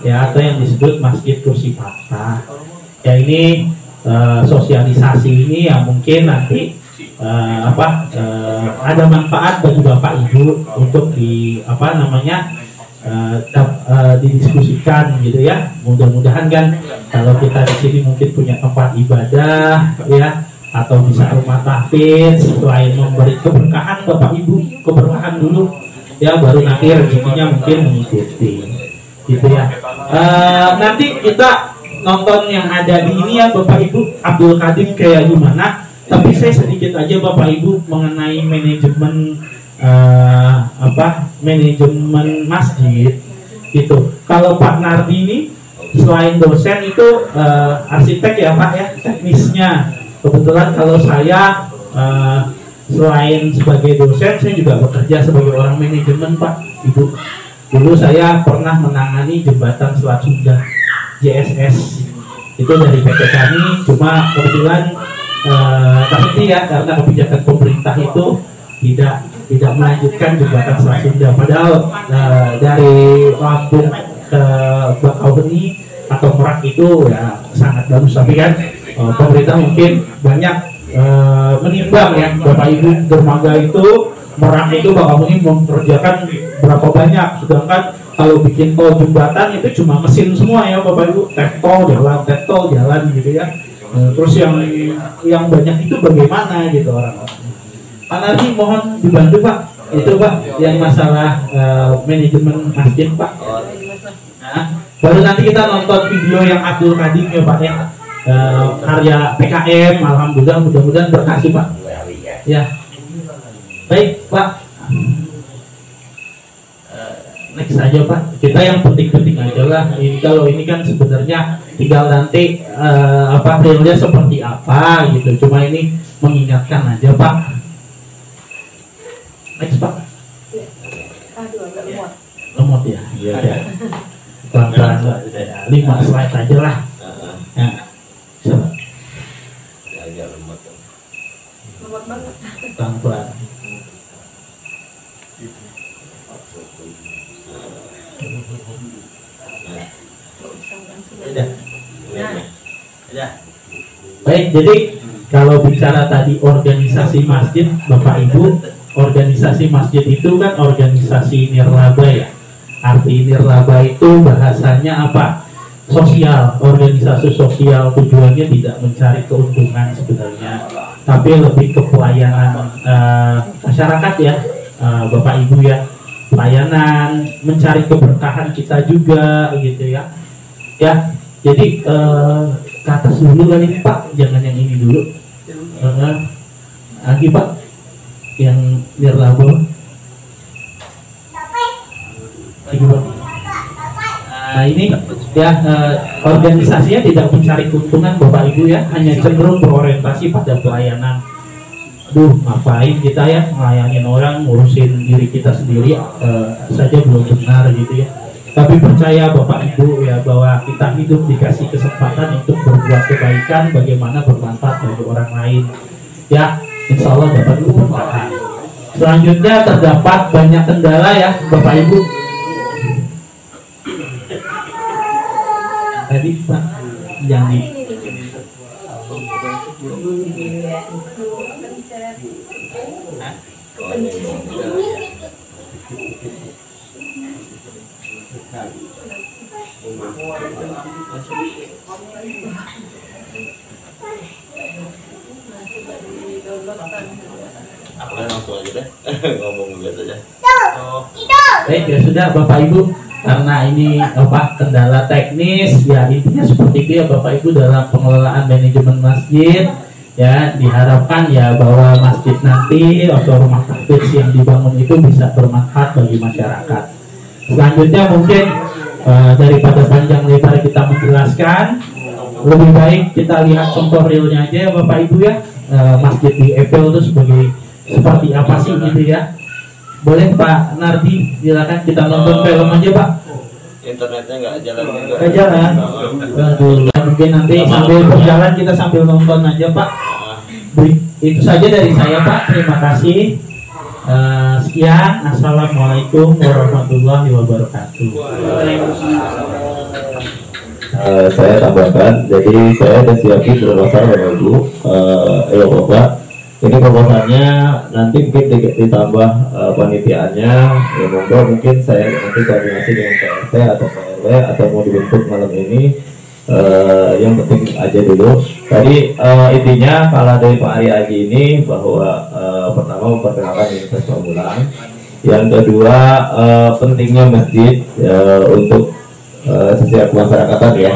ya, atau yang disebut Masjid Kursi Patah ya. Ini sosialisasi ini yang mungkin nanti ada manfaat bagi Bapak Ibu untuk di apa namanya didiskusikan gitu ya. Mudah-mudahan kan kalau kita di sini mungkin punya tempat ibadah ya, atau bisa rumah tahfidz, selain memberi keberkahan Bapak Ibu, keberkahan dulu ya, baru nanti rezekinya mungkin mengikuti gitu ya. Nanti kita nonton yang ada di ini ya Bapak Ibu, Abdul Kadim kayak gimana, tapi saya sedikit aja Bapak Ibu mengenai manajemen manajemen masjid gitu. Kalau Pak Nardi ini selain dosen itu arsitek ya Pak ya, teknisnya. Kebetulan kalau saya selain sebagai dosen, saya juga bekerja sebagai orang manajemen Pak Ibu. Dulu saya pernah menangani jembatan Selat Sunda JSS itu dari PT kami, cuma kebetulan pasti ya karena kebijakan pemerintah itu tidak melanjutkan jembatan Selat Sunda. Padahal dari Lampung ke Bakauheni atau Merak itu ya sangat bagus, tapi kan pemerintah mungkin banyak menimbang ya Bapak Ibu, dermaga itu Merak itu Bakauheni memperkerjakan berapa banyak, sedangkan kalau bikin tol jembatan itu cuma mesin semua ya Bapak Ibu, tap tol jalan gitu ya. Terus yang banyak itu bagaimana gitu orang-orang. Pak Nardi mohon dibantu Pak, itu Pak yang masalah manajemen masjid Pak. Nah, baru nanti kita nonton video yang Abdul Kadim ya Pak ya, karya PKM. Alhamdulillah, mudah-mudahan berkasih Pak ya. Baik Pak, next aja Pak, kita yang penting-penting aja lah. Ini kalau ini kan sebenarnya tinggal nanti realnya seperti apa gitu, cuma ini mengingatkan aja Pak. Next Pak. Aduh, agak lemot. Lemot ya. Iya ya. Pelan-pelan lah. 5 slide aja lah. Ya. Coba. Agak lemot. Lemot banget. Pelan-pelan. Baik, jadi kalau bicara tadi organisasi masjid, Bapak Ibu, organisasi masjid itu kan organisasi nirlaba ya. Arti nirlaba itu bahasanya apa? Sosial, organisasi sosial, tujuannya tidak mencari keuntungan sebenarnya, tapi lebih ke pelayanan masyarakat ya, Bapak Ibu ya, pelayanan, mencari keberkahan kita juga gitu ya. Ya, jadi ke atas dulu kali Pak, jangan yang ini dulu. Lagi Pak, yang nirlaba. Lagi Pak. Nah ini ya organisasinya tidak mencari keuntungan Bapak Ibu ya, hanya cenderung berorientasi pada pelayanan. Duh, ngapain kita ya melayani orang, ngurusin diri kita sendiri saja belum benar gitu ya. Tapi percaya Bapak Ibu ya bahwa kita hidup dikasih kesempatan untuk berbuat kebaikan, bagaimana bermanfaat bagi orang lain. Ya, insya Allah dapat keberkahan. Selanjutnya terdapat banyak kendala ya Bapak Ibu. Tadi Pak yang di langsung aja deh. Ngomong biasa aja. Baik ya sudah Bapak Ibu, karena ini apa kendala teknis ya, intinya seperti itu ya Bapak Ibu dalam pengelolaan manajemen masjid ya, diharapkan ya bahwa masjid nanti atau rumah tahfidz yang dibangun itu bisa bermanfaat bagi masyarakat. Selanjutnya mungkin daripada panjang lebar kita menjelaskan, lebih baik kita lihat contoh realnya aja ya Bapak Ibu ya. Masjid di Eiffel itu seperti apa sih gitu ya. Boleh Pak Nardi, silakan kita nonton film aja Pak. Internetnya nggak jalan juga. Nggak jalan. Aduh, mungkin nanti sambil berjalan kita sambil nonton aja Pak. Itu saja dari saya Pak. Terima kasih. Sekian. Assalamualaikum warahmatullahi wabarakatuh. Saya tambahkan, jadi saya ada siapin proposal Bapak Ibu. Bapak, ini proposalnya nanti mungkin ditambah panitiaannya, ya monggo mungkin saya nanti koordinasi dengan PRT atau PRW atau mau dibentuk malam ini. Yang penting aja dulu. Tadi intinya kalau dari Pak Arya Haji ini bahwa pertama memperkenalkan Universitas Pamulang, yang kedua pentingnya masjid untuk setiap masyarakatan ya.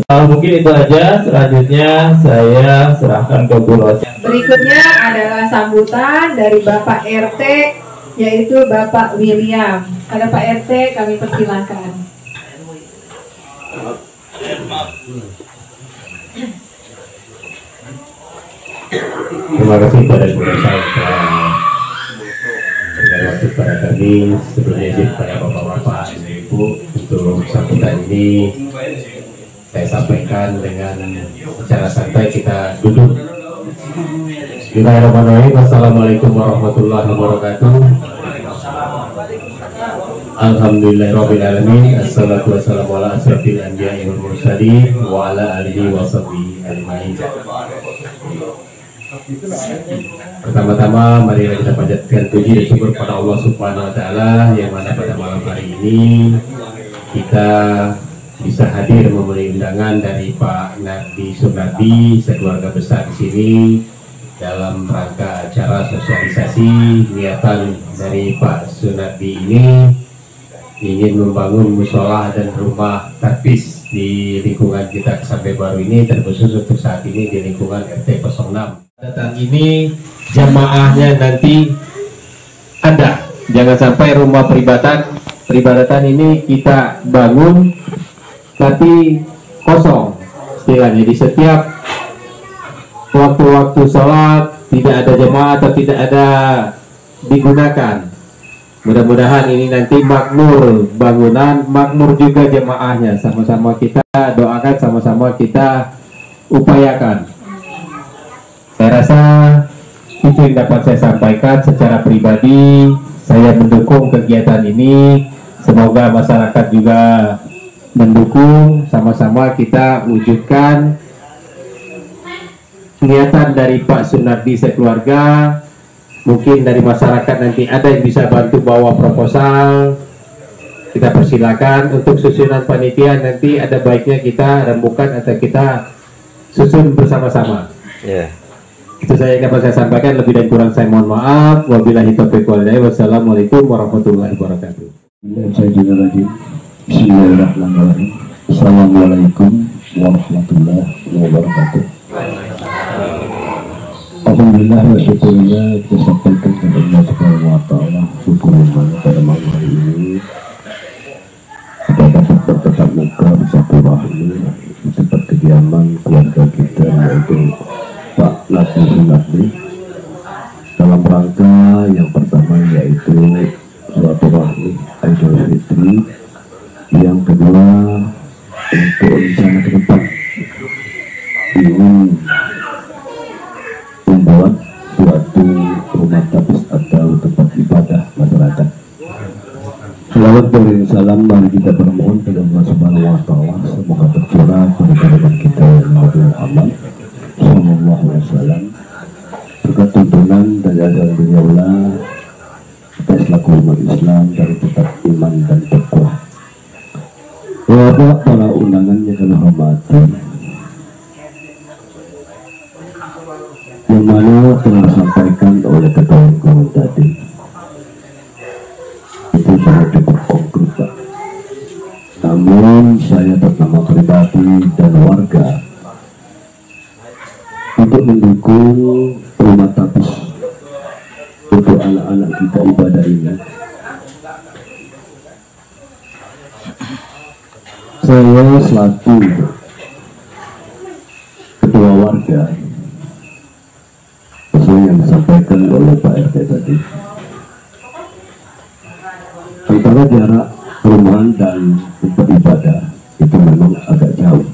Mungkin itu aja. Selanjutnya saya serahkan ke Bu Rosi. Berikutnya adalah sambutan dari Bapak RT, yaitu Bapak William. Ada Pak RT, kami persilakan. Terima kasih pada pemirsa dan waktu pada kami, sebelumnya kepada bapak-bapak, ibu-ibu untuk sambutan ini saya sampaikan dengan secara santai, kita duduk. Bismillahirrahmanirrahim. Assalamualaikum warahmatullahi wabarakatuh. Alhamdulillahirrahmanirrahim. Assalatu wassalamu ala asrafil anbiya'i wal mursalin wa ala alihi wa sahbihi ajma'in. Pertama-tama marilah kita panjatkan puji dan syukur kepada Allah Subhanahu wa taala yang mana pada malam hari ini kita bisa hadir memenuhi undangan dari Pak Nardi Sunardi sekeluarga besar di sini dalam rangka acara sosialisasi. Niatan dari Pak Sunardi ini ingin membangun musola dan rumah tahfidz di lingkungan kita Kesambi Baru ini, terkhusus untuk saat ini di lingkungan RT 06. Datang ini jamaahnya nanti ada, jangan sampai rumah peribadatan ini kita bangun tapi kosong istilahnya. Di setiap waktu-waktu sholat tidak ada jamaah atau tidak ada digunakan. Mudah-mudahan ini nanti makmur bangunan, makmur juga jemaahnya. Sama-sama kita doakan, sama-sama kita upayakan. Saya rasa itu yang dapat saya sampaikan secara pribadi. Saya mendukung kegiatan ini. Semoga masyarakat juga mendukung. Sama-sama kita wujudkan niatan dari Pak Sunardi sekeluarga. Mungkin dari masyarakat nanti ada yang bisa bantu bawa proposal, kita persilakan. Untuk susunan panitia nanti ada baiknya kita rembukan atau kita susun bersama-sama. Itu saya yang dapat saya sampaikan. Lebih dan kurang saya mohon maaf. Wabillahi taufiq wal hidayah. Wassalamualaikum warahmatullahi wabarakatuh. Bismillahirrahmanirrahim. Assalamualaikum warahmatullahi wabarakatuh. Alhamdulillah wa syukurnya kita sampaikan kepada Allah Subhanahu wa ta'ala syukurnya pada malam hari ini kita dapat bertetap muka bersilaturahmi di tempat kediaman keluarga kita, yaitu Pak Nabi Sunardi, dalam rangka yang pertama yaitu silaturahmi Idul Fitri, yang kedua untuk rencana ke depan ingin membuat suatu rumah tapis atau tempat ibadah masyarakat. Selawat dan salam mari kita bermohon kepada Allah Subhanahu wa ta'ala, semoga tercurah kepada kita Nabi Muhammad sallallahu alaihi wasallam, berkat tuntunan dari azan beliaulah kita selaku umat Islam dari tetap iman dan takwa. Bapak para undangan yang kami hormati, yang mana telah disampaikan oleh ketua tadi, itu sangat cukup konkret, Pak. Namun saya atas nama pribadi dan warga untuk mendukung rumah tapis untuk anak-anak kita ibadah ini. Saya selaku ketua warga, sesuai yang disampaikan oleh Pak RT tadi, antara jarak perumahan dan tempat ibadah itu memang agak jauh.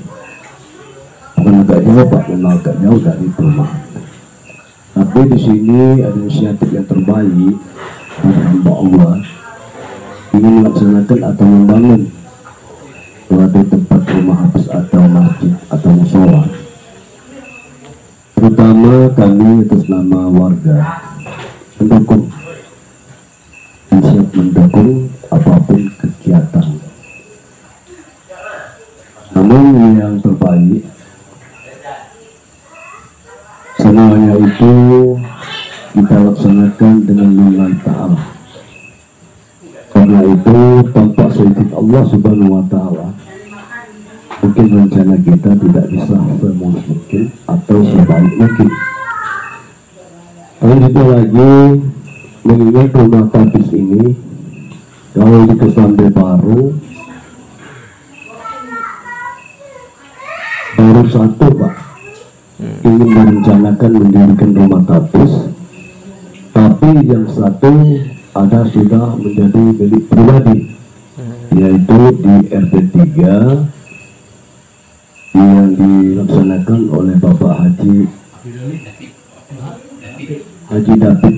Bukan agak jauh, Pak, memang agak jauh dari perumahan. Tapi di sini ada inisiatif yang terbaik dari hamba Allah ingin melaksanakan atau membangun suatu tempat rumah habis atau masjid atau musola. Terutama kami atas nama warga mendukung, siap mendukung apapun kegiatan. Namun yang terbaik, semuanya itu kita laksanakan dengan lillahi ta'ala. Karena itu tanpa seizin Allah Subhanahu wa ta'ala, mungkin rencana kita tidak bisa semulus mungkin atau sebaik mungkin. Lanjutnya lagi, mengingat rumah tapis ini kalau di Kesambe baru satu, Pak, ingin merencanakan mendirikan rumah tapis, tapi yang satu ada sudah menjadi milik pribadi, yaitu di RT 3 yang dilaksanakan oleh Bapak Haji David.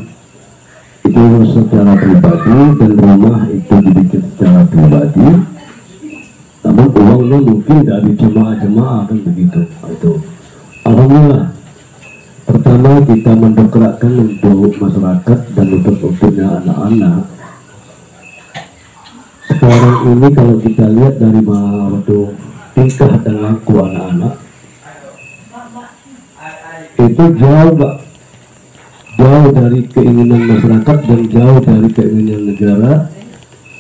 Itu secara pribadi dan rumah itu dibikin secara pribadi, namun uangnya mungkin dari jemaah-jemaah, kan begitu. Itu alhamdulillah, pertama kita mendekatkan untuk masyarakat dan untuknya anak-anak. Sekarang ini kalau kita lihat dari waktu tingkah dan laku anak-anak itu jauh, Pak, jauh dari keinginan masyarakat dan jauh dari keinginan negara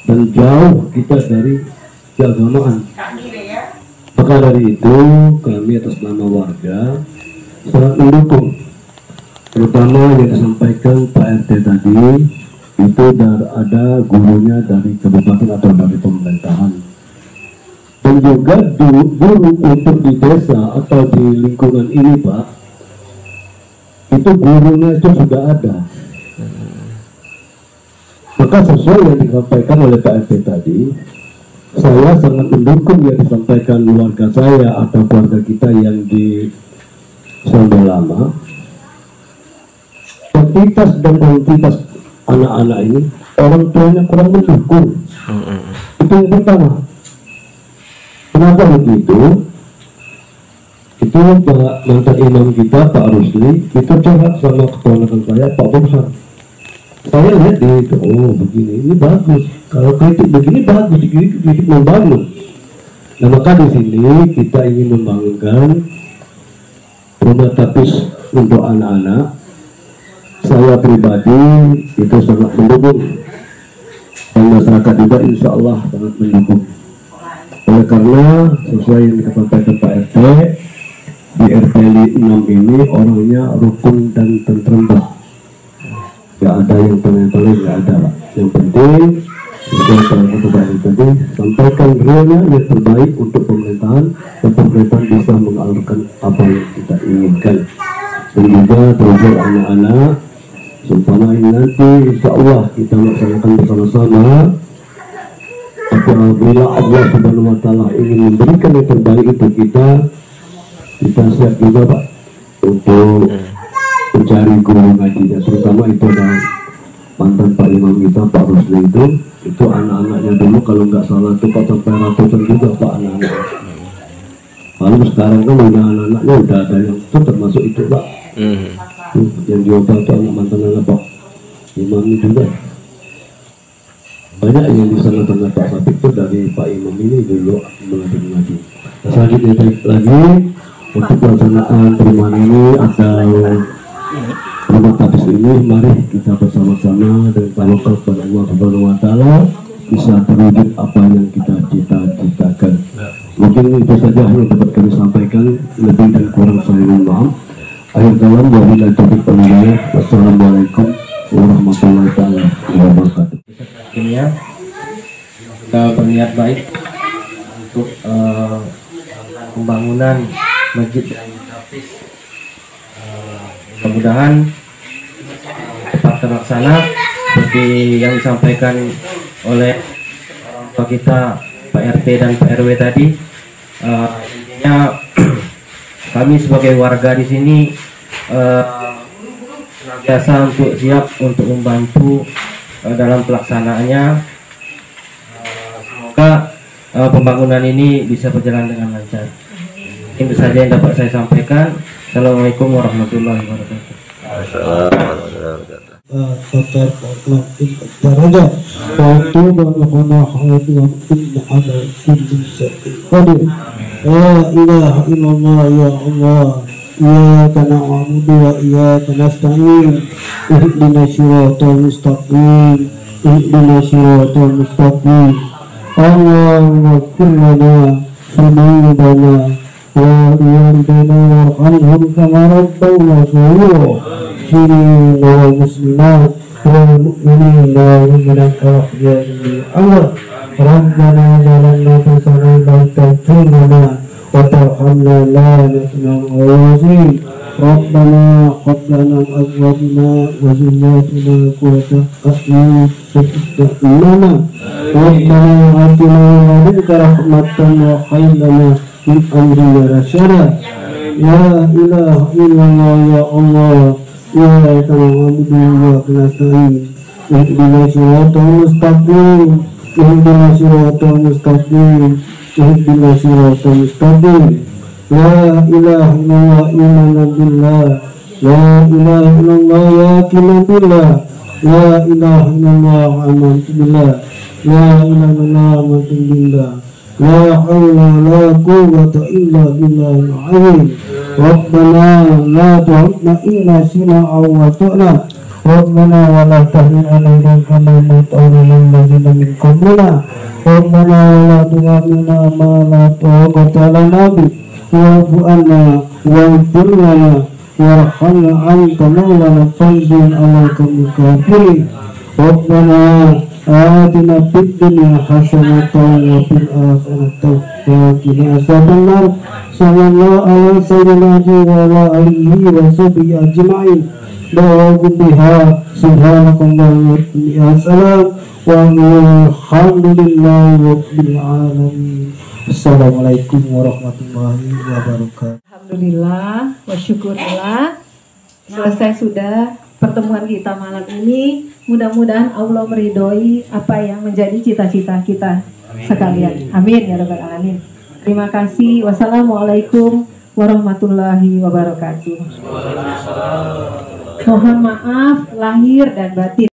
dan jauh kita dari keagamaan. Maka dari itu kami atas nama warga sangat mendukung, terutama yang disampaikan Pak RT tadi, itu ada gurunya dari kabupaten atau dari pemerintahan, dan juga guru untuk di desa atau di lingkungan ini, Pak, itu gurunya itu sudah ada. Maka sesuai yang disampaikan oleh Pak RT tadi, saya sangat mendukung yang disampaikan keluarga saya atau keluarga kita yang di Sumber Lama. Kuantitas dan kuantitas anak-anak ini orang tuanya kurang mendukung. Itu yang pertama. Kenapa begitu? Itu Pak mantan imam kita Pak Rusli itu curhat sama keponakan saya Pak Burhan. Saya lihat itu, oh begini, ini bagus. Kalau kritik begini bagus, kritik membangun. Nah maka di sini kita ingin membangunkan rumah tapis untuk anak-anak. Saya pribadi itu sangat mendukung, dan masyarakat juga insya Allah sangat mendukung. Oleh karena sesuai yang disampaikan Pak RT, di RT 6 ini orangnya rukun dan tentrem. Gak ada yang paling-paling, gak ada lah. Yang penting sesuai dengan kebaik tadi, sampaikan realnya yang terbaik untuk pemerintahan, dan pemerintahan bisa mengalurkan apa yang kita inginkan. Dan juga terhadap anak-anak, seumpama ini nanti insya Allah kita laksanakan bersama-sama. Apabila Allah Subhanahu Wa Taala ingin memberikan yang terbaik untuk kita siap juga Pak untuk mencari guru ngajinya, terutama itu adalah mantan Pak Imam kita Pak Rusli itu anak-anaknya dulu kalau nggak salah itu sampai ratusan juga Pak anak-anak. Lalu sekarang kan udah anak-anaknya udah ada yang itu termasuk itu Pak. Yang diobah itu anak mantan anak Pak Imam ini juga. Banyak yang di sana tengah Pak Sabit itu dari Pak Imam ini dulu belajar ngaji. Selanjutnya lagi untuk pelaksanaan perumahan ini atau rumah tapis ini, mari kita bersama-sama dan tawakal kepada Allah Subhanahu Wa Taala bisa terwujud apa yang kita cita-citakan. Mungkin itu saja yang dapat kami sampaikan, lebih dan kurang saya mohon maaf. Akhir kalam wabillahi taufiq wal hidayah. Wassalamualaikum warahmatullahi taala wabarakatuh. Akhirnya kita berniat baik untuk pembangunan masjid dan tapis. Mudah-mudahan cepat terlaksana seperti yang disampaikan oleh Pak kita Pak RT dan Pak RW tadi. Intinya kami sebagai warga di sini senantiasa untuk siap untuk membantu dalam pelaksanaannya. Semoga pembangunan ini bisa berjalan dengan lancar. Itu saja yang dapat saya sampaikan. Assalamualaikum warahmatullahi wabarakatuh. إياك نعبد وإياك نستعين اهدنا الصراط المستقيم اهدنا الصراط المستقيم اللهم اغفر لنا ذنوبنا ووالدينا وارحمهم كما ربونا صغيرا مسلمين والمسلمات والمؤمنين والمؤمنات الأحياء منهم ربنا ظلمنا أنفسنا لا تغفر لنا وترحمنا لا نحن الغافلين ربنا هب لنا من أزواجنا وذرياتنا قرة أعين واجعلنا ربنا آتنا من لدنك رحمة وهب لنا من أمرنا رشدا لا إله إلا الله يا الله إياك نعبد وإياك نستعين اهدنا الصراط المستقيم اهدنا الصراط المستقيم اهدنا الصراط المستقيم لا إله إلا الله إيمانا بالله لا إله إلا الله يقينا بالله لا إله إلا الله آمنت بالله لا إله إلا الله آمنت بالله لا حول ولا قوة إلا بالله العظيم ربنا لا تعدنا إن نسينا أو أخطأنا ربنا ولا تحمل علينا كما حملت على الذين من قبلنا ربنا ولا تحملنا ما لا طاقة لنا به واعف عنا واغفر لنا وارحمنا أنت مولانا فانصرنا على القوم الكافرين ربنا آتنا في الدنيا حسنة وفي الآخرة وقنا عذاب النار صلى الله على سيدنا وعلى آله وصحبه أجمعين da'awahum biha subhanakallahumma wa bihamdika walhamdulillahi rabbil alamin. Assalamualaikum warahmatullahi wabarakatuh. Alhamdulillah wa syukurillah. Selesai sudah pertemuan kita malam ini. Mudah-mudahan Allah meridhoi apa yang menjadi cita-cita kita sekalian. Amin ya rabbal alamin. Terima kasih. Wassalamualaikum warahmatullahi wabarakatuh. Mohon maaf lahir dan batin.